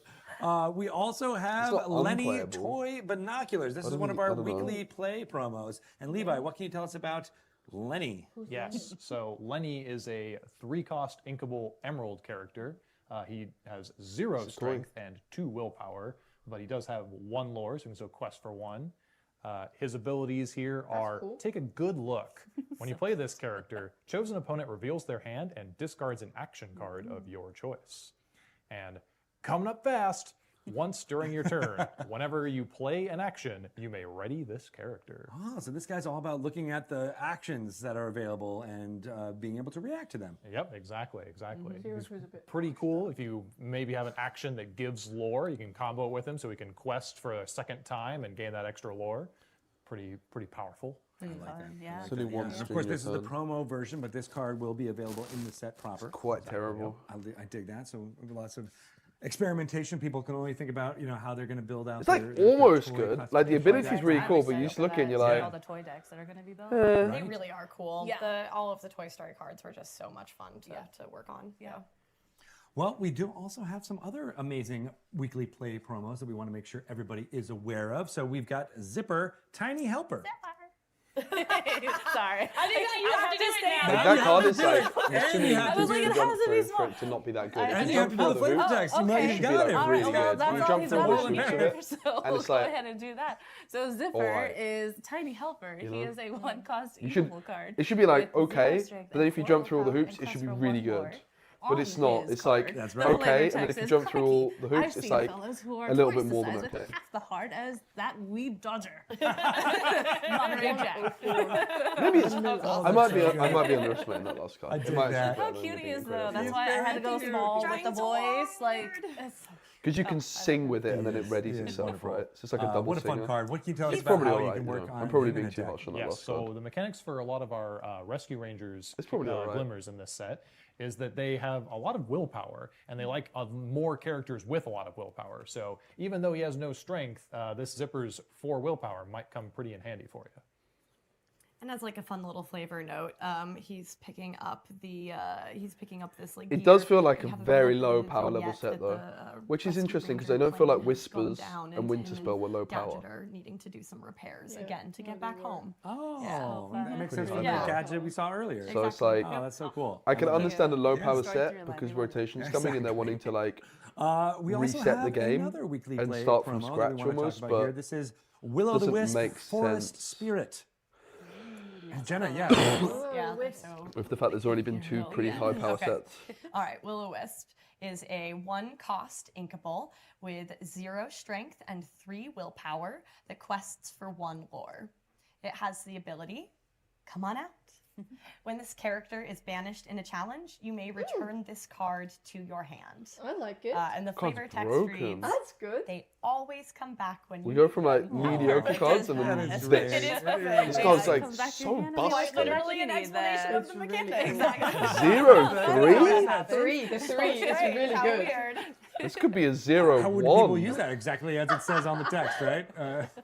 We also have not Lenny unplayable. Toy Binoculars. This is one of our weekly play promos. And Levi, what can you tell us about Lenny? Yes, so Lenny is a 3-cost inkable emerald character. He has 0 strength and 2 willpower, but he does have 1 lore, so he can still quest for 1. His abilities here are take a good look. When you play this character, chosen opponent reveals their hand and discards an action card of your choice. And coming up fast, once during your turn, whenever you play an action, you may ready this character. Oh, so this guy's all about looking at the actions that are available and being able to react to them. Yep, exactly. He's pretty cool. If you maybe have an action that gives lore, you can combo it with him so he can quest for a second time and gain that extra lore. Pretty powerful. Pretty fun, yeah. It's only one And of string course, your this is the turn. promo version, but this card will be available in the set proper. Quite terrible. I dig that. So lots of experimentation. People can only think about how they're going to build out. It's like their almost toy good. custom Like the toy ability's decks. really cool, I'm but you excited just for look that and you're see like, all the toy decks that are going to be built. They really are cool. Yeah. All of the Toy Story cards were just so much fun to work on. Yeah. Well, we do also have some other amazing weekly play promos that we want to make sure everybody is aware of. So we've got Zipper, Tiny Helper. Sorry. I think you have to do it now. like, that card is like, there's too many I was like, it hoops to has jump to be through small. for it to not be that good. And If you have to jump do the through flavor hoops, text. You might it you should be got like it. All really right, well, good. that's You all jump he's through got all on the hoops of there, it, so and we'll it's go like, ahead and do that. So Zipper Alright. is Tiny Helper. You He know? is a 1-cost You should. evil card. It should be like with 0 okay, strength but then and if you 4 jump through all the willpower hoops, and it should quest be for really 1 lore. good. but it's not. It's like okay, and then if you jump through all the hoops, it's like a little bit more than okay. Half the heart as that weed dodger. Monterey Jack. Maybe it's. I might be underestimating that last card. I dig that. How cute he is though. That's why I had to go small with the voice. Like, because you can sing with it and then it readies itself, right? So it's like a double What a fun singer. card. What can you tell us He's about probably how alright, you can work on I'm probably human being too attack? harsh on that Yes, last so card. the mechanics for a lot of our Rescue Rangers probably alright. glimmers in this set is that they have a lot of willpower, and they like more characters with a lot of willpower. So even though he has no strength, this Zipper's 4 willpower might come pretty in handy for you. And as like a fun little flavor note, he's picking up this like. It does gear. feel like We a haven't very looked low at the power level yet, set but though, the, which is Rescue interesting because I Ranger don't feel like plane has gone Whispers down, and Winter Spell were low Gadget power. are needing to do some repairs again to get back home. Oh, that makes sense. Pretty From the fun. gadget we saw earlier. So it's like, Oh, that's so cool. I can love it. understand a low power Story set through because Lightyear. rotation's coming and they're wanting to like We also reset have the game another weekly and play start from promo that we scratch wanna talk almost, about but here. This is Will-O-the-Wisp make Forest sense. Spirit. And Jenna, yeah. Yeah, so. with the fact there's already been 2 pretty high power Okay. sets. All right, Will-O-Wisp is a 1-cost inkable with 0 strength and 3 willpower that quests for 1 lore. It has the ability, come on out. When this character is banished in a challenge, you may return this card to your hand. I like it. And the Card's flavor text broken. reads, That's good. they always come back when We you go need from like them." mediocre cards and then That is this. It is perfect. This card's like Comes back to so your hand. It's busted. literally an explanation of the mechanics. 0-3? 3, the 3 is really How good. weird. This could be a 0-1. How would people use that exactly as it says on the text, right?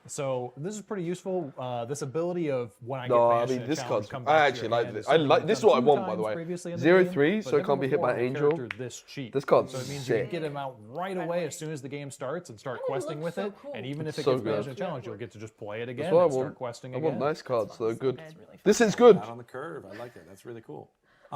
So this is pretty useful. This ability of when I get No, I banished mean in a this challenge, card's. come I back to actually your like hand this. is I something like we've this. Is done what I 2 want, by the times way. previously in the 0-3, game, so but it can't be hit by never before a Angel. character this cheap. This card's So it means you sick. can get him out right away as soon as the game starts and start questing with looks so it. cool. And even if it so gets banished in a good. challenge, you'll get to just play it again That's what I and want. start questing I again. want nice cards. They're good. This is good. Out on the curve. I like it. That's really cool.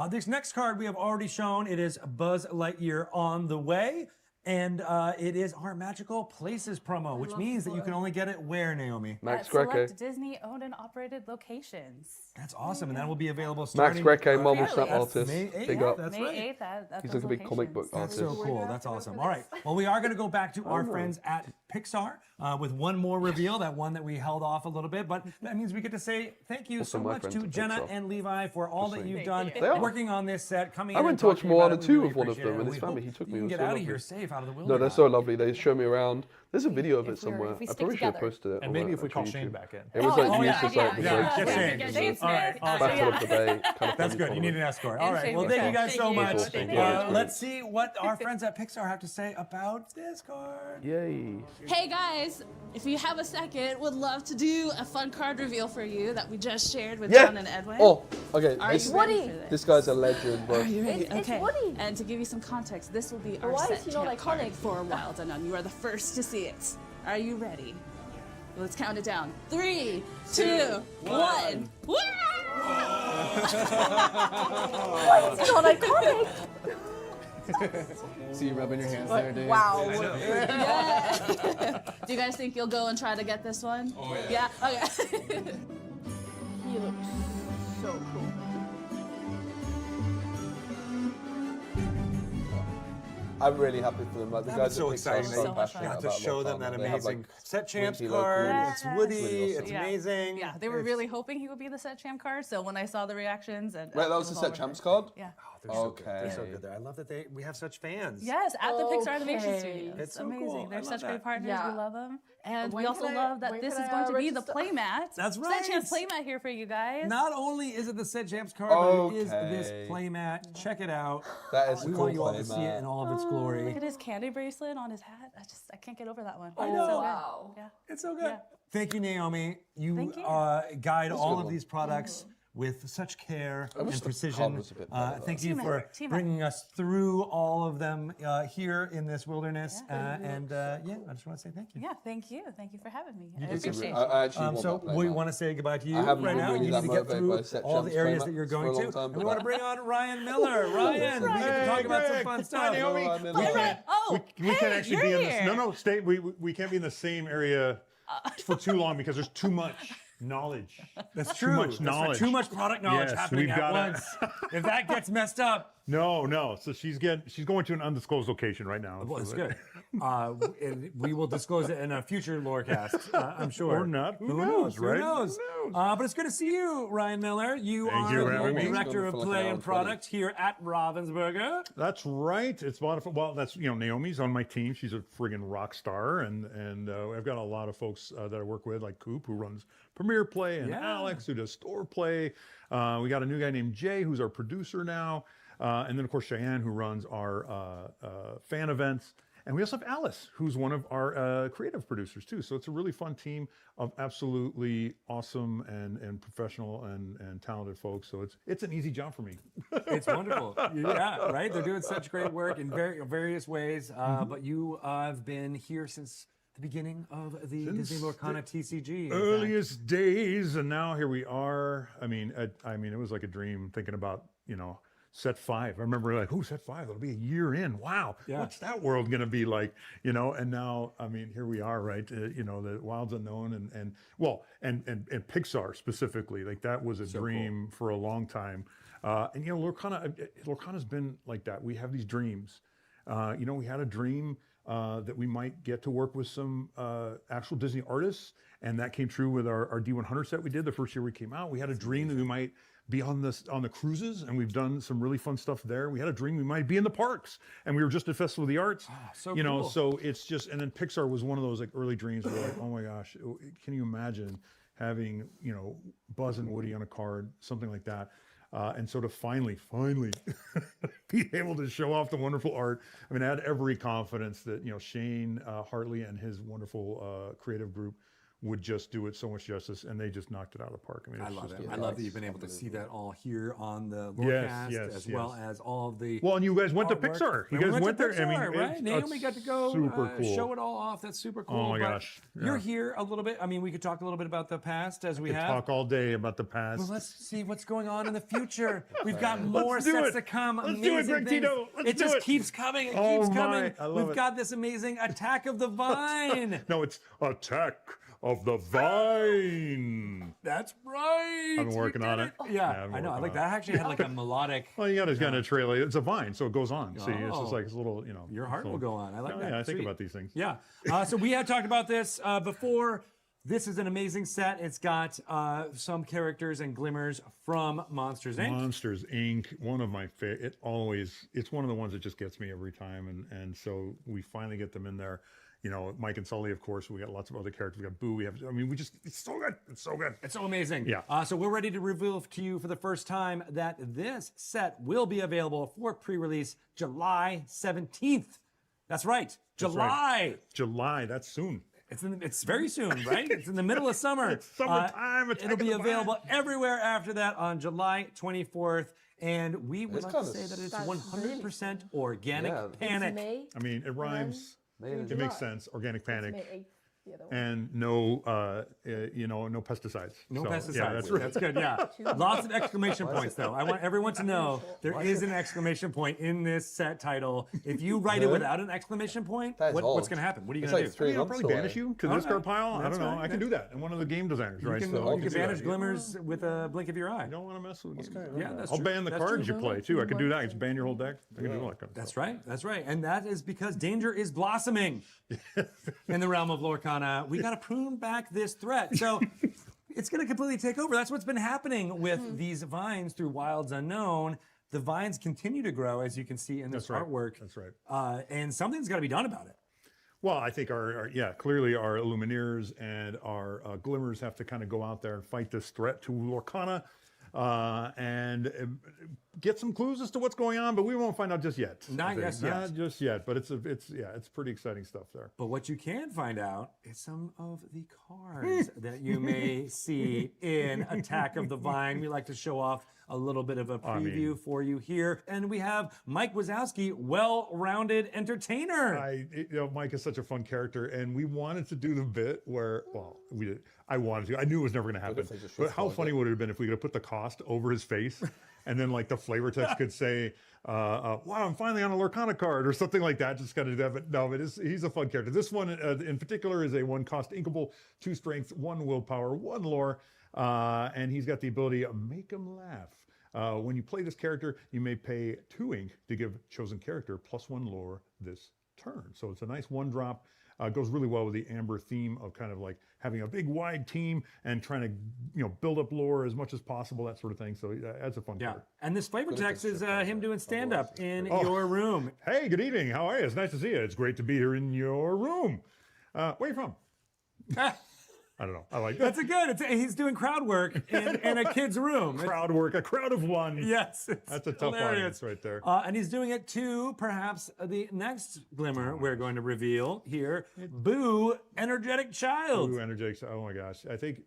This next card we have already shown. It is Buzz Lightyear on the way. And it is our Magical Places promo, which means that you can only get it where, Naomi? Max At select Greco. Disney owned and operated locations. That's awesome, and that will be available Max starting Greco, Marvel Really? Snap That's artist. May 8th. Big Yeah, up. that's May right. 8th at He's those like a big comic book locations. That's artist. so cool. That's awesome. All right. Well, we are going to go back to our friends at Pixar with one more reveal, that one that we held off a little bit. But that means we get to say thank you Also so my much friends to at Jenna Pixar. and Levi for all that you've done They are. working on this set, coming I in went and to watch talking Moana about it. 2 We with one of appreciate them, it. and We his family. hope He took you me. It can was get so out of lovely. here safe out of the No, wilderness. they're so lovely. They show me around. There's a video of it somewhere. we I stick probably should have together. posted it. And on maybe my if we call actual Shane YouTube. back in. It was like Oh, used yeah. as like, Yeah, like get Shane. All right, awesome. battle of the bay. Kind of That's funny good. You comedy. need an escort. All right. Shane Well, thank you guys so Thank you. much. Thank you. Let's see what our friends at Pixar have to say about this card. Yay. Hey guys, if you have a second, would love to do a fun card reveal for you that we just shared with Yeah. John and Edwin. Oh, okay. Are This, you ready for this? this guy's a legend, bro. Are you ready? It's Okay. Woody. And to give you some context, this will be our Why set is he not champ card iconic? for Wild Unknown. You are the first to see it. Are you ready? Let's count it down. 3, 2, 1. Woo! Why is he not iconic? See you rubbing your hands there, dude. Wow. Yeah. Do you guys think you'll go and try to get this one? Oh yeah. Yeah? Okay. He looks so cool. I'm really happy for them. Like the That guys was so at Pixar are exciting. so So much passionate fun. Got to about show them Lorcana. that They have, amazing like, set champs weekly local- card. Yes. It's Woody. Really awesome. It's Yeah. amazing. Yeah, they were It's- really hoping he would be the set champ card. So when I saw the reactions and Wait, that was it the all set worth champs it. card? Yeah. Oh, they're so good. They're so Okay. good there. I love that we have such fans. Yes, at the Pixar Animation Okay. Studios. It's so amazing. cool. I They're love such that. great partners. Yeah. We love them. And When we also can I- love that when this can is I, going to be the register? playmat. That's Set right. champ playmat here for you guys. Not only is it the set champs card, but it is this Okay. playmat. Check it out. That is a We cool want you all to see it playmat. in all of its Look glory. at his candy bracelet on his hat. I can't get over that one. I It's know. so good. Wow. Yeah. It's so good. Yeah. Thank you, Naomi. You, Thank you. guide all good of one. these products with such care I wish and the precision. card was a bit better, though. Thank you Team for effort, team bringing us through all of them here in this wilderness. I just want to say thank you. Yeah, thank you. Thank you for having me. I It's a appreciate re- it. I actually want So that we playmat. want to say goodbye to you I haven't right been now. really You that need to get motivated through by set all the champs areas playmat that you're for a going long to. time, And we but want to bring on Ryan Miller. Ryan, we can talk about some fun stuff. Naomi. Hello, I'm in Hey, love. Ryan. Oh, We can't hey, actually you're be in here. this. No, stay. We can't be in the same area for too long because there's too much knowledge. That's true. Too much knowledge. Too much product knowledge Yes, happening we've at gotta- once. If that gets messed up, No. So she's going to an undisclosed location right now. well, it's So good. And we will disclose it in a future Lorecast, I'm sure. Or not. Who knows? knows, right? Who knows? Who knows? But it's good to see you, Ryan Miller. You Thank are you for the having me. director of It's gonna feel like play an hour and and 20. product here at Ravensburger. That's right. It's wonderful. Well, that's Naomi's on my team. She's a friggin' rock star, and I've got a lot of folks that I work with, like Coop, who runs Premiere Play, and Yeah. Alex, who does Store Play. We got a new guy named Jay, who's our producer now, and then of course Cheyenne, who runs our fan events. And we also have Alice, who's one of our creative producers too. So it's a really fun team of absolutely awesome and professional and talented folks. So it's an easy job for me. It's wonderful. Yeah, right? They're doing such great work in various ways. But you have been here since the beginning of the Disney Lorcana TCG. Earliest days, and now here we are. I mean, it was like a dream thinking about, set 5. I remember like, set 5, it'll be a year in. Wow. Yeah. What's that world going to be like? And now, here we are, right? The Wilds Unknown and Pixar specifically, like that was a dream for a long time. Lorcana's been like that. We have these dreams. We had a dream that we might get to work with some actual Disney artists, and that came true with our D100 set we did the first year we came out. We had a dream that we might be on the cruises, and we've done some really fun stuff there. We had a dream we might be in the parks, and we were just at Festival of the Arts. So cool. So it's just, and then Pixar was one of those like early dreams where like, oh my gosh, can you imagine having Buzz and Woody on a card, something like that. And so to finally be able to show off the wonderful art. I had every confidence that, Shane Hartley and his wonderful creative group would just do it so much justice, and they just knocked it out of the park. I love it. I love that you've been able to see that all here on the Lorecast, as well as all of the. Well, and you guys went to artwork. Pixar. You We guys went to there. Pixar, right? Naomi got to go super cool. show it all off. That's super cool. Oh my But gosh. Yeah. You're here a little bit. We could talk a little bit about the past as we have. Talk all day about the past. Well, let's see what's going on in the future. We've got more Let's do sets it. to come. Let's do it, amazing Greg things. Tito. Let's It do just it. keeps coming. It Oh keeps my, coming. I love We've it. got this amazing Attack of the Vine. No, it's Attack of the Vine. That's right. I've been working on it. Yeah, I've been I know. I working like on that. Actually had like a melodic. Well, you got to kind of trail it. It's a vine, so it goes on. See, it's just like it's a little, Your heart will go on. I like that. Yeah, I think Sweet. about these things. Yeah. So we had talked about this before. This is an amazing set. It's got some characters and glimmers from Monsters Inc. Monsters Inc. One of my favorite. It's one of the ones that just gets me every time, and so we finally get them in there. Mike and Sully, of course. We got lots of other characters. We got Boo. It's so good. It's so good. It's so amazing. Yeah. So we're ready to reveal to you for the first time that this set will be available for pre-release July 17th. That's right. July. July. That's soon. It's very soon, right? It's in the middle of summer. It's summertime. It'll be available everywhere after that on July 24th. And we would like to say that it's 100% organic panic. It rhymes. It makes sense. Organic panic. May 8th, the other one. And no pesticides. No So, pesticides. Yeah, that's right. That's good. Yeah. Lots of exclamation points, though. I want everyone to know there is an exclamation point in this set title. If you write it without an exclamation point, what's going to happen? What are you going to do? I'll probably banish you to this pile. I That's don't know. right. I can do that. I'm one of the game designers, right? You So can banish glimmers with a blink of your eye. I don't want to mess with you. Yeah, that's I'll true. ban the That's cards true. you play too. I can do that. I can ban your whole deck. I can do all that kind of That's stuff. right. That's right. And that is because danger is blossoming in the realm of Lorcana. We got to prune back this threat. So it's going to completely take over. That's what's been happening with these vines through Wilds Unknown. The vines continue to grow, as you can see in this artwork. That's right. And something's got to be done about it. Well, I think clearly our Illumineers and our Glimmers have to kind of go out there and fight this threat to Lorcana. And get some clues as to what's going on, but we won't find out just yet. Not just yet, but it's pretty exciting stuff there. But what you can find out is some of the cards that you may see in Attack of the Vine. We like to show off a little bit of a preview for you here. And we have Mike Wazowski, well-rounded entertainer. Mike is such a fun character, and we wanted to do the bit where, we did. I wanted to. I knew it was never going to happen. But how funny would it have been if we could have put the cost over his face, and then like the flavor text could say, "Wow, I'm finally on a Lorcana card" or something like that. Just got to do that. But no, he's a fun character. This one in particular is a 1-cost inkable, 2 strength, 1 willpower, 1 lore, and he's got the ability to make him laugh. When you play this character, you may pay 2 ink to give chosen character +1 lore this turn. So it's a nice 1-drop. Goes really well with the Amber theme of kind of like having a big wide team and trying to build up lore as much as possible, that sort of thing. So that's a fun card. And this flavor text is him doing stand-up in your room. Hey, good evening. How are you? It's nice to see you. It's great to be here in your room. Where are you from? I don't know. I like that. That's he's doing crowd work in a kid's room. Crowd work, a crowd of one. Yes. That's a tough audience right there. And he's doing it to perhaps the next glimmer we're going to reveal here. Boo, energetic child. Boo, energetic child. Oh my gosh. I think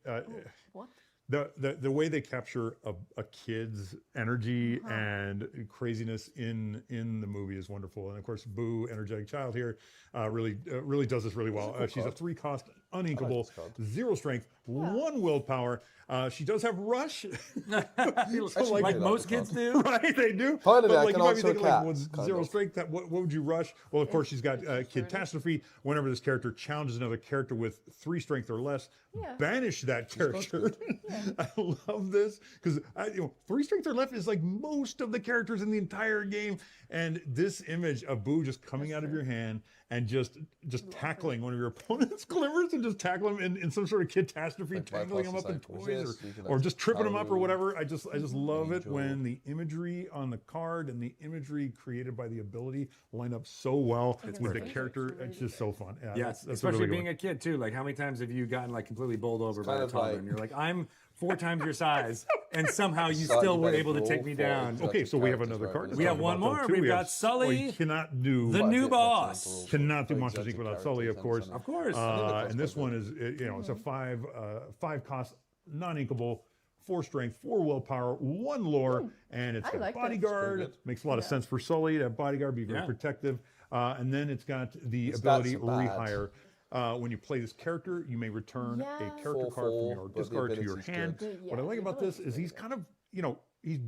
What? the way they capture a kid's energy and craziness in the movie is wonderful. And of course, Boo, energetic child here, really does this really well. She's a 3-cost uninkable, 0 strength, 1 willpower. She does have rush, so like most kids do, right? They do. Part of but that like, can you might be also thinking cats, like 0 strength. What would you rush? Well, of course, she's got catastrophe. Whenever this character challenges another character with 3 strength or less, banish that character. I love this because 3 strength or less is like most of the characters in the entire game, and this image of Boo just coming out of your hand and just tackling one of your opponent's glimmers and just tackling him in some sort of catastrophe, tangling him up in toys or just tripping him up or whatever. I just love it when the imagery on the card and the imagery created by the ability line up so well with the character. It's just so fun. Yeah, yes, that's especially really being a kid too. Like how many times have you gotten like completely bowled over by a toddler and you're like, I'm 4 times your size, and somehow you still were able to take me down. Okay, so we have another card. We have one more. We've got Sully. You cannot do the new boss. Cannot do Monsters Inc. without Sully, of course. Of course. And this one is, it's a 5-cost, non-inkable, 4 strength, 4 willpower, 1 lore, and it's got bodyguard. Makes a lot of sense for Sully to have bodyguard, be very protective. And then it's got the ability rehire. When you play this character, you may return a character card from your discard to your hand. What I like about this is he's kind of, he's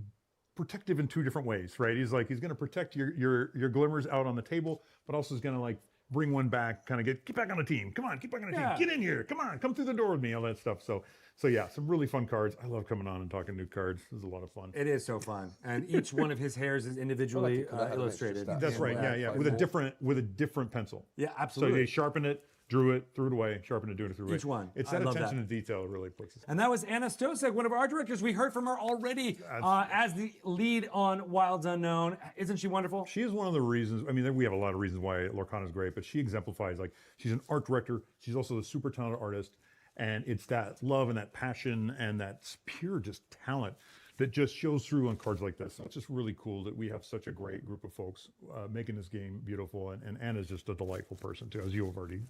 protective in 2 different ways, right? He's going to protect your glimmers out on the table, but also is going to like bring one back, kind of get back on the team. Come on, get back on the team. Get in here. Come on, come through the door with me. All that stuff. So yeah, some really fun cards. I love coming on and talking new cards. This is a lot of fun. It is so fun, and each one of his hairs is individually illustrated. That's right. Yeah, with a different pencil. Yeah, absolutely. So they sharpened it, drew it, threw it away, sharpened it, drew it, threw it away. Each one. It's that attention to detail really puts us. And that was Anna Stosek, one of our art directors. We heard from her already as the lead on Wilds Unknown. Isn't she wonderful? She is one of the reasons. I mean, we have a lot of reasons why Lorcana is great, but she exemplifies, like, she's an art director. She's also a super talented artist. And it's that love and that passion and that pure just talent that just shows through on cards like this. So it's just really cool that we have such a great group of folks making this game beautiful. And Anna's just a delightful person too, as you already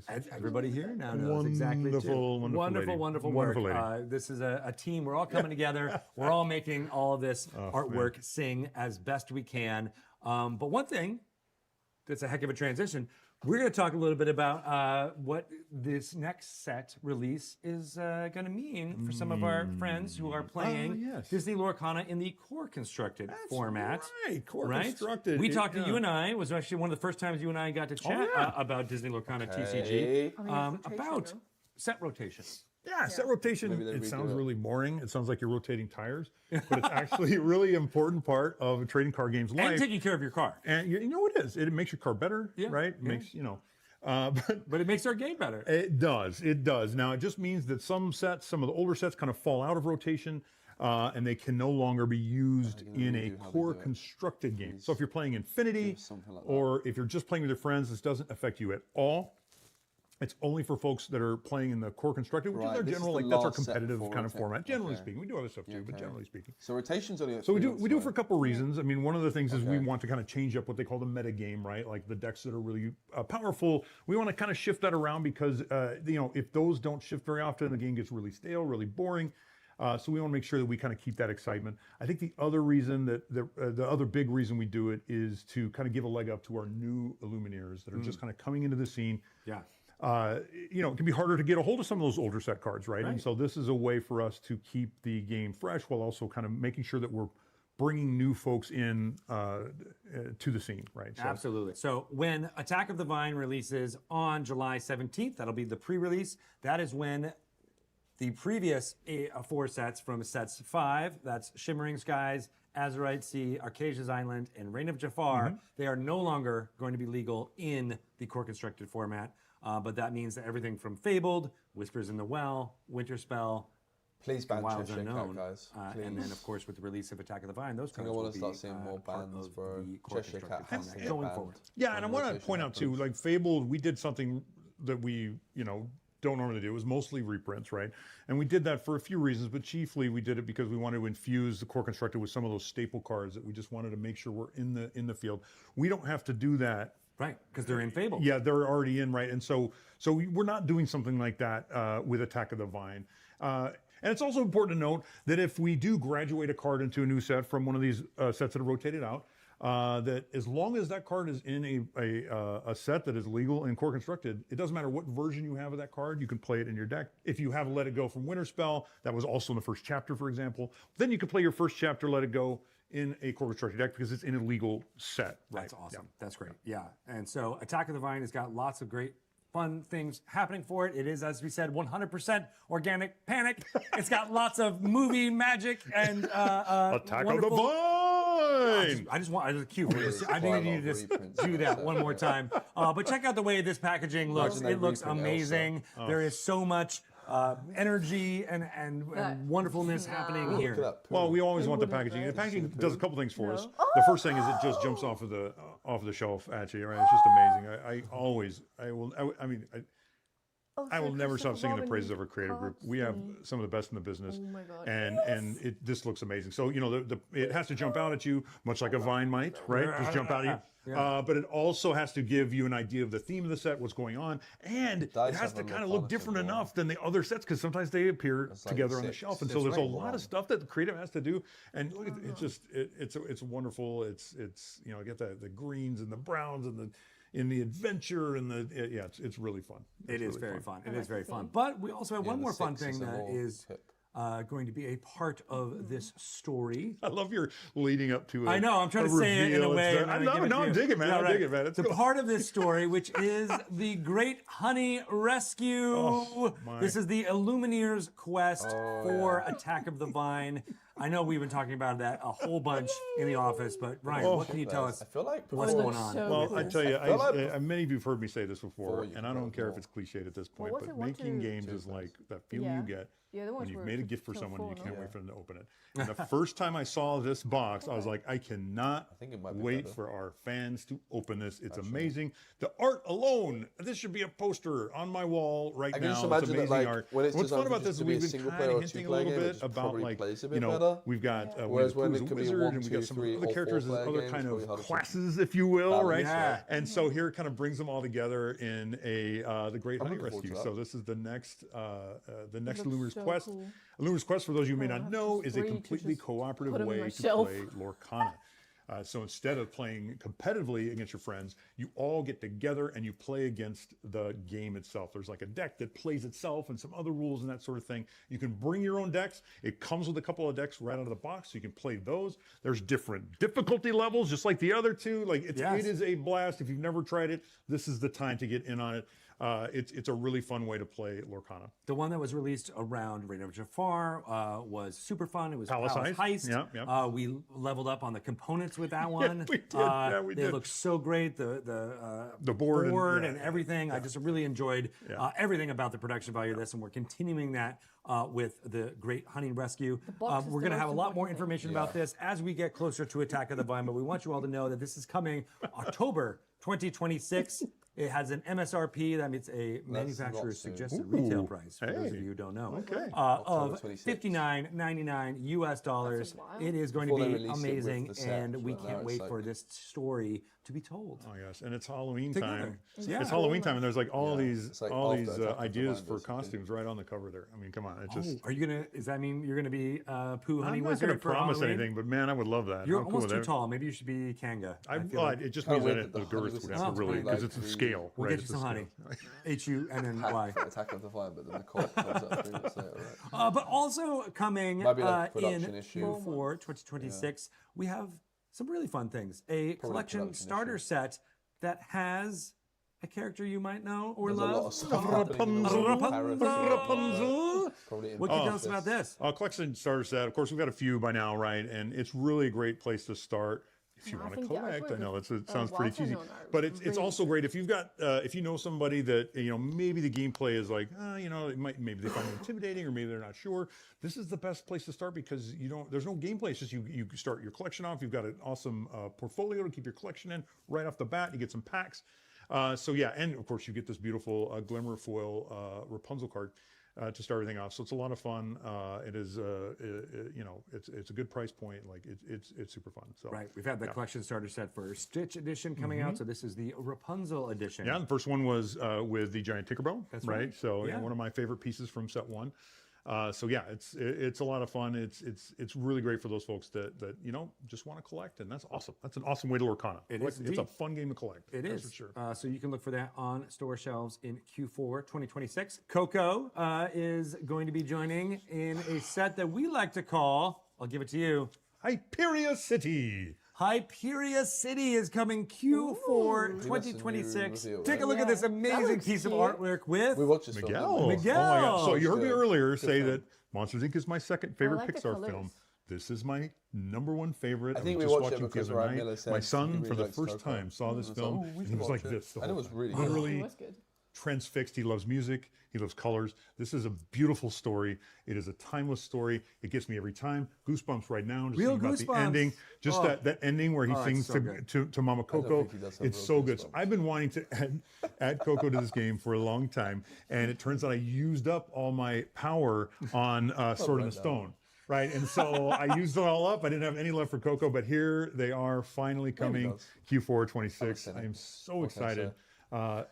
said. Everybody here now knows exactly too. Wonderful work. Lady. This is a team. We're all coming together. We're all making all of this artwork sing as best we can. But one thing that's a heck of a transition. We're going to talk a little bit about what this next set release is going to mean for some of our friends who are playing Disney Lorcana in the core constructed format. Right, core constructed. We talked to you and I. It was actually one of the first times you and I got to chat about Disney Lorcana TCG about set rotation. Yeah, set rotation, it sounds really boring. It sounds like you're rotating tires, but it's actually a really important part of a trading card game's life. And taking care of your car. And you know what it is? It makes your car better, right? It makes, but it makes our game better. It does. Now, it just means that some of the older sets kind of fall out of rotation, and they can no longer be used in a core constructed game. So if you're playing Infinity, or if you're just playing with your friends, this doesn't affect you at all. It's only for folks that are playing in the core constructed, which is our general, that's our competitive kind of format. Generally speaking, we do other stuff too, but generally speaking. So rotation's only. So we do it for a couple of reasons. I mean, one of the things is we want to kind of change up what they call the meta game, right? Like the decks that are really powerful. We want to kind of shift that around because if those don't shift very often, the game gets really stale, really boring. So we want to make sure that we kind of keep that excitement. I think the other reason the other big reason we do it is to kind of give a leg up to our new Illumineers that are just kind of coming into the scene. Yeah. it can be harder to get a hold of some of those older set cards, right? And so this is a way for us to keep the game fresh while also kind of making sure that we're bringing new folks in to the scene, right? So, absolutely. So when Attack of the Vine releases on July 17th, that'll be the pre-release. That is when the previous 4 sets from sets 5, that's Shimmering Skies, Azurite Sea, Arcasia's Island, and Reign of Jafar, they are no longer going to be legal in the core constructed format. But that means that everything from Fabled, Whispers in the Well, Winterspell, please ban Wilds Cheshire Unknown, Cat, guys. and then of course with the release of Attack of the Vine, those I think cards I will want to be start seeing more bans for the core Cheshire constructed Cat format going forward. Yeah, and I want to point out too, like Fabled, we did something that we, don't normally do. It was mostly reprints, right? And we did that for a few reasons, but chiefly we did it because we wanted to infuse the core constructed with some of those staple cards that we just wanted to make sure were in the field. We don't have to do that. Right, because they're in Fable. Yeah, they're already in, right? And so we're not doing something like that with Attack of the Vine. And it's also important to note that if we do graduate a card into a new set from one of these sets that are rotated out, that as long as that card is in a set that is legal and core constructed, it doesn't matter what version you have of that card, you can play it in your deck. If you have Let It Go from Winterspell, that was also in the first chapter, for example, then you can play your first chapter Let It Go in a core constructed deck because it's in a legal set. Right? That's awesome. Yeah. That's great. Yeah. And so Attack of the Vine has got lots of great fun things happening for it. It is, as we said, 100% organic panic. It's got lots of movie magic and Attack of the Vine. I just want a cue for this. I think you need to just do that one more time. But check out the way this packaging looks. It looks amazing. There is so much energy and wonderfulnalness happening here. Well, we always want the packaging. The packaging does a couple things for us. The first thing is it just jumps off of the shelf at you, right? It's just amazing. I will never stop singing the praises of our creative group. We have some of the best in the business. Oh my God. And this looks amazing. So, it has to jump out at you, much like a vine might, right? Just jump out at you. Yeah. But it also has to give you an idea of the theme of the set, what's going on. And it has to kind of look different enough than the other sets because sometimes they appear together on the shelf. And so there's a lot of stuff that the creative has to do. And look, it's wonderful. It's get the greens and the browns and the adventure and it's really fun. It is very fun. It is very fun. But we also have one more fun thing that is going to be a part of this story. I love your leading up to it. I know. I'm trying to say it in a way. I'm digging, man. I'm digging, man. It's a part of this story, which is the Great Honey Rescue. This is the Illumineers' quest for Attack of the Vine. I know we've been talking about that a whole bunch in the office, but Ryan, what can you tell us? I feel like what's going on? Well, I tell you, many of you have heard me say this before, and I don't care if it's cliched at this point, but making games is like that feeling you get when you've made a gift for someone and you can't wait for them to open it. And the first time I saw this box, I was like, I cannot wait for our fans to open this. It's amazing. The art alone, this should be a poster on my wall right now. It's amazing art. What's fun about this is we've been kind of hinting a little bit about we've got whereas when it could be Wizard, and we've got some other characters as other kind of classes, if you will, right? Yeah. And so here it kind of brings them all together in the Great Honey Rescue. So this is the next Illumineers Quest. Cool. Illumineers Quest, for those of you who may not know, is a completely cooperative way to play Lorcana. So instead of playing competitively against your friends, you all get together and you play against the game itself. There's like a deck that plays itself and some other rules and that sort of thing. You can bring your own decks. It comes with a couple of decks right out of the box, so you can play those. There's different difficulty levels, just like the other two. Like it is a blast. If you've never tried it, this is the time to get in on it. It's a really fun way to play Lorcana. The one that was released around Reign of Jafar was super fun. It was Palace Heist. Yeah. We leveled up on the components with that one. We did. We they did. look so great. The board and everything. I just really enjoyed everything about the production value of this, and we're continuing that with the Great Honey Rescue. We're going to have a lot more information about this as we get closer to Attack of the Vine, but we want you all to know that this is coming October 2026. It has an MSRP, that means a manufacturer's suggested retail price, for those of you who don't know, of $59.99 US. It is going to be amazing, and we can't wait for this story to be told. Oh yes, and it's Halloween Together. time. Yeah. It's Halloween time, and there's like all Yeah. these It's like after Attack of the ideas for Blinders, costumes right on the cover there. I mean, come on, it's just. Are you gonna? Does that mean you're gonna be Pooh Honey I'm not Wizard going to for promise Halloween? anything, but man, I would love that. You're I'm cool almost with too that. tall. Maybe you should be Kanga. It just Kinda means weird that that the the girth honey would have to was really, like because it's a the- scale, We'll right? get you It's a some honey. scale. H-U and then Y. For Attack of the Fire, but then the court comes up 3 minutes later, right? But also coming Might be like in production issue. Q4 2026, we have some really fun things. A collection production starter set that has a character you might know or There's a lot love. of stuff happening in the world of Paris. Rapunzel. Probably in What can you tell Paris. us about this? Collection starter set. Of course, we've got a few by now, right? And it's really a great place to start if you No, I want to think the collect. I artwork know of- it sounds of pretty cheesy, Wild Unknown are but it's really also great if you've got if you know somebody that maybe the gameplay is like maybe they find it intimidating or maybe they're not sure. This is the best place to start because there's no gameplay. It's just you start your collection off. You've got an awesome portfolio to keep your collection in right off the bat. You get some packs. So yeah, and of course you get this beautiful glimmer foil Rapunzel card to start everything off. So it's a lot of fun. It is, it's a good price point. Like it's super fun. So Right, we've had the collection starter set for Stitch edition coming out, so this is the Rapunzel edition. Yeah, the first one was with the giant Tinkerbell. That's right. right. So Yeah. one of my favorite pieces from set one. So yeah, it's a lot of fun. It's really great for those folks that just want to collect, and that's awesome. That's an awesome way to Lorcana. It is It's a indeed. fun game to collect. It that's is. for sure. So you can look for that on store shelves in Q4 2026. Coco is going to be joining in a set that we like to call, I'll give it to you, Hyperia City. Hyperia City is coming Q4 Give us a new 2026. reveal, Take a right? look at this That amazing looks piece of cute. artwork with We watched this film. Miguel. didn't we? Miguel. Oh my God. So you heard me Good. earlier Good say film. that Monsters Inc. is my second favorite like the Pixar colours. film. This is my number one favorite. I think was we just watched it watching because the other Ryan night. Miller said My he son, really for the likes first Coco. time, saw this And I was film, like, "Oh, we and he should was like watch it." this. the And it whole was time. really good. Literally It was good. transfixed. He loves music. He loves colors. This is a beautiful story. It is a timeless story. It gets me every time. Goosebumps right now. Just Real thinking about the goosebumps. ending. Just Oh. that ending where he Oh, it's sings so good. to Mama Coco. think he does have It's real so good. So goosebumps. I've been wanting to add Coco to this game for a long time, and it turns out I used up all my power on Sword in the Stone. Right, and so I used it all up. I didn't have any left for Coco, but here they are finally coming does. Q4 26. I'm I am so What can I excited.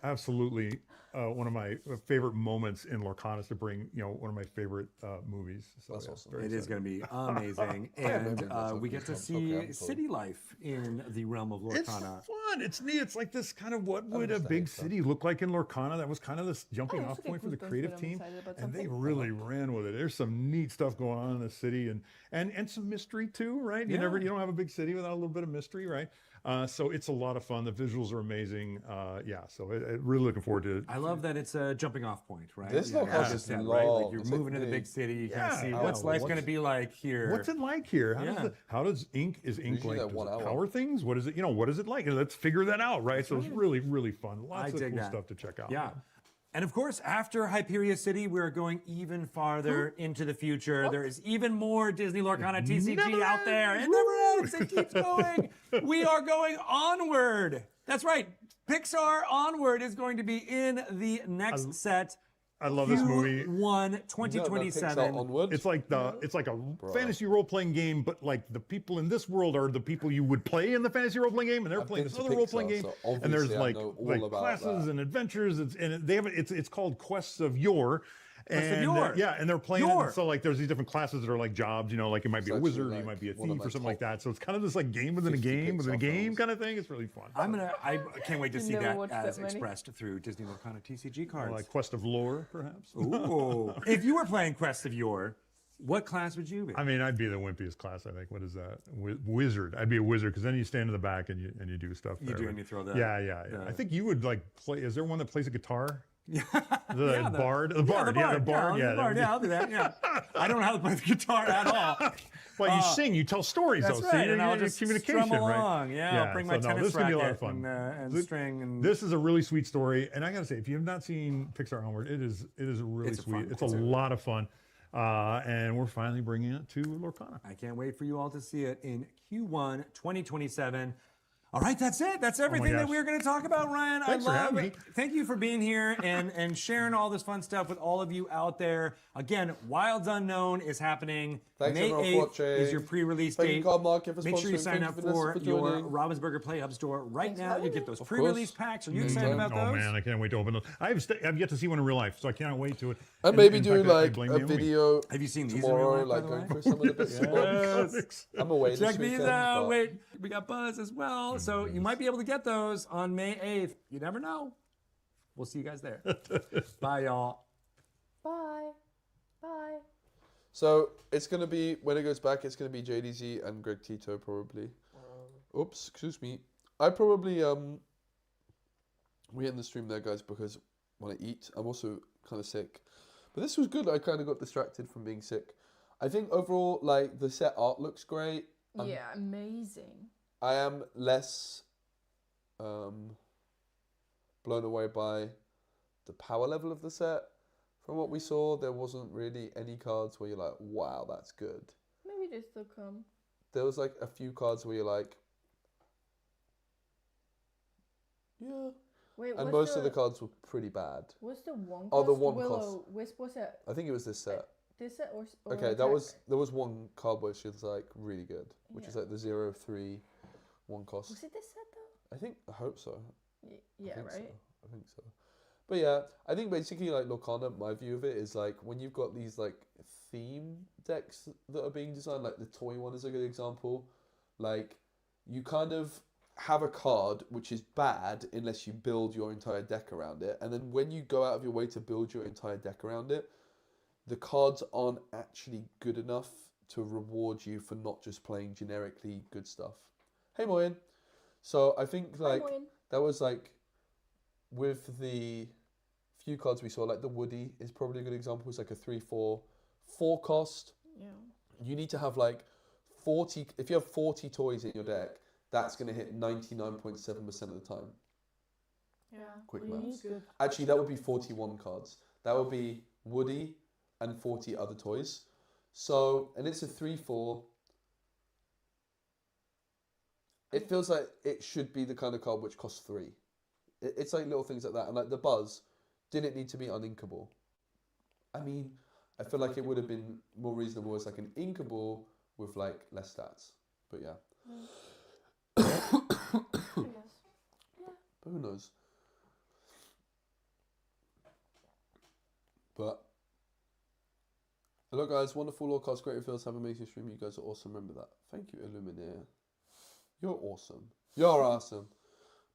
Absolutely one of my favorite moments in Lorcana is to bring, one of my favorite movies. So, That's yeah, awesome. very It is excited. going to be amazing. maybe And that's we okay. get to Okay, see I'm sorry. city life in the realm of It's Lorcana. fun. It's neat. It's like this kind of what would a understand big it's fun. city look like in Lorcana. That was kind of this jumping I off also point get for the goosebumps creative when I'm team. excited about And they something. really ran with it. There's some neat stuff going on in the city and some mystery too, right? You Yeah. don't have a big city without a little bit of mystery, right? So it's a lot of fun. The visuals are amazing. So really looking forward to it. I love that it's a jumping off point, right? This Yeah, Lorcana as you is said, right? long. Like you're It's moving to the big. big city, you kind of Yeah. see Oh, what's life what's- going to be like here. What's it like here? Yeah. How does ink is ink Usually like? that Does 1 it hour. power things? What is it? What is it like? And let's figure that out, right? So it's really, really fun. Lots I of dig cool that. stuff to check out. Yeah. And of course, after Hyperia City, we're going even farther into the future. There is even more Disney Lorcana TCG never out there. It ends. never ends. It keeps going. We are going onward. That's right. Pixar Onward is going to be in the next set. I love this movie. Q1 2027. Onward. It's like a fantasy role playing game, but like the people in this world are the people you would play in the fantasy role playing game, and they're playing been this to other role playing Pixar, game. so And there's obviously I know all about classes that. and adventures. It's called Quests of Yore. Quests of And, Yore. and they're playing. Yore. So like, there's these different classes that are like jobs. Like you might be a It's wizard, actually, you like, might be a one of thief, my or something like top that. So it's kind of this like game within a 50 game within a Pixar game films. kind of thing. It's really fun. I can't wait to see Never that watched as that many. expressed through Disney Lorcana TCG cards. Like Quest of Lore, perhaps. Ooh. If you were playing Quest of Yore, what class would you be? I mean, I'd be the wimpiest class. I think. What is that? Wizard. I'd be a wizard because then you stand in the back and you do stuff. You there. do and you throw the. Yeah. I think you would like play. Is there one that plays a guitar? Yeah. The bard. The bard. Yeah, the bard. Yeah, I'll do that. Yeah. I don't know how to play the guitar at all. Well, you sing. You tell stories. That's though, right, so and I'll you're just communication, strum right? along. Yeah, I'll bring my tennis this is gonna be a lot of racket fun. and string. And This is a really sweet story, and I gotta say, if you have not seen Pixar Onward, it is really It's a sweet. fun It's a concert. lot of fun, and we're finally bringing it to Lorcana. I can't wait for you all to see it in Q1 2027. All right, that's it. That's everything that we're going to talk about, Ryan. Thanks for having me. Thank you for being here and sharing all this fun stuff with all of you out there. Again, Wilds Unknown is happening. Thanks May everyone 8th for watching. is your pre-release Thank you, date. Carl Market, for Make sure you sponsoring. sign Thank up you, Vanessa, for for your joining. Ravensburger Play Hub store right now. You get those Of pre-release course. packs. Are you excited about those? Oh man, I can't wait to open those. I've yet to see one in real life, so I can't wait to it. And maybe in doing fact, I like blame a the enemy. video Have you seen these in tomorrow, real life, like by the going way? through some of the bits and bobs. Yes. I'm away Check this these weekend. out. but- Wait, we got Buzz as well. So you might be able to get those on May 8th. You never know. We'll see you guys there. Bye, y'all. Bye. Bye. So it's gonna be when it goes back. It's gonna be JDZ and Greg Tito probably. Oops, excuse me. I probably we end the stream there, guys, because when I eat, I'm also kind of sick. But this was good. I kind of got distracted from being sick. I think overall, like the set art looks great. Yeah, amazing. I am less blown away by the power level of the set. From what we saw, there wasn't really any cards where you're like, wow, that's good. Maybe they still come. There was like a few cards where you're like, yeah. Wait, And most of the cards were pretty bad. What's the one cost? Oh, the one Willow cost. Wisp was it? I think it was this set. This set or Okay, attack? there was one card where she was like really good, which is Yeah. like the 0/3 one cost. Was it this set though? I hope so. Yeah, I think right. So. I think so. But yeah, I think basically like Lorcana, my view of it is like when you've got these like theme decks that are being designed, like the toy one is a good example. Like you kind of have a card which is bad unless you build your entire deck around it, and then when you go out of your way to build your entire deck around it, the cards aren't actually good enough to reward you for not just playing generically good stuff. Hey Moyen. So I think like that was like with the few cards we saw, like the Woody is probably a good example. It's like a 3/4 cost. Yeah. You need to have like 40. If you have 40 toys in your deck, that's going to hit 99.7% of the time. Yeah. Quick You need maths. good- Actually, that would be 41 cards. That would be Woody and 40 other toys. So, and it's a 3/4. It feels like it should be the kind of card which costs 3. It's like little things like that. And like the Buzz didn't need to be uninkable. I mean, I feel like it would have been more reasonable as like an inkable with like less stats. But yeah. But who knows? But hello guys, wonderful Lorecast, great reveals, have an amazing stream. You guys are awesome. Remember that. Thank you, Illuminator. You're awesome. You're awesome.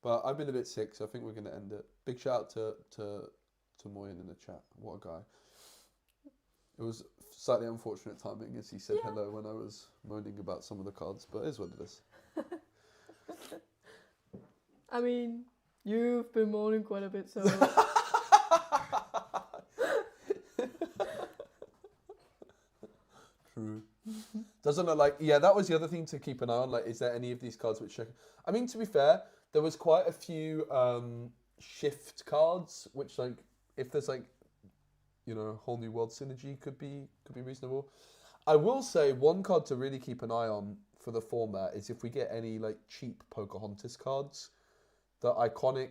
But I've been a bit sick, so I think we're gonna end it. Big shout out to Moyen in the chat. What a guy. It was slightly unfortunate timing as he said hello when I was moaning about some of the cards, but it is what it is. I mean, you've been moaning quite a bit, so. True. Doesn't look like, yeah, that was the other thing to keep an eye on. Like, is there any of these cards which I mean, to be fair, there was quite a few shift cards, which like, if there's like, you know, whole new world synergy could be reasonable. I will say one card to really keep an eye on for the format is if we get any like cheap Pocahontas cards. The iconic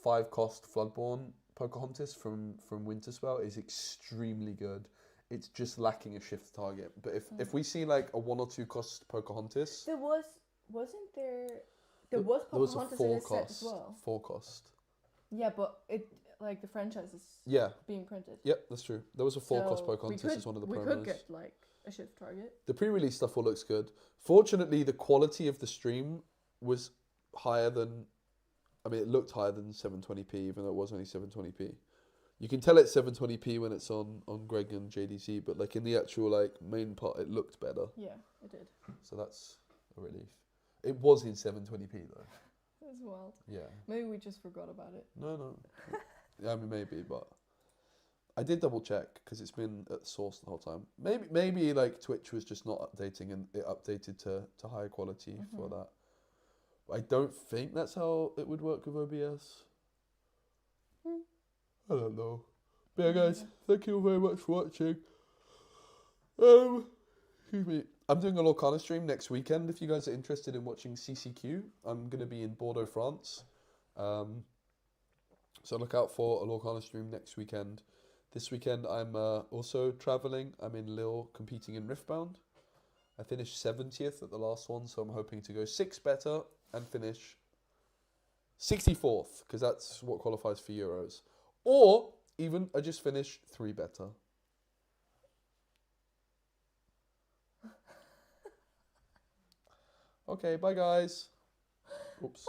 5-cost Floodborn Pocahontas from Winterspell is extremely good. It's just lacking a shift target. But if we see like a 1 or 2 cost Pocahontas, There was Pocahontas in this set as well. 4 cost. Yeah, but it like the franchise is being printed. Yep, that's true. There was a 4-cost So Pocahontas as one of the promos. We could get like a shift target. The pre-release stuff all looks good. Fortunately, the quality of the stream was higher than, I mean, it looked higher than 720p, even though it was only 720p. You can tell it's 720p when it's on Greg and JDC, but like in the actual like main part, it looked better. Yeah, it did. So that's a relief. It was in 720p though. That's wild. Yeah. Maybe we just forgot about it. No. Yeah, I mean maybe, but I did double check because it's been at source the whole time. Maybe like Twitch was just not updating and it updated to higher quality for that. I don't think that's how it would work with OBS. I don't know. But yeah, guys, thank you very much for watching. Excuse me. I'm doing a Lorcana stream next weekend. If you guys are interested in watching CCQ, I'm going to be in Bordeaux, France. So look out for a Lorcana stream next weekend. This weekend I'm also traveling. I'm in Lille competing in Riftbound. I finished 70th at the last one, so I'm hoping to go 6 better and finish 64th, because that's what qualifies for Euros. Or even I just finished 3 better. Okay, bye guys. Oops.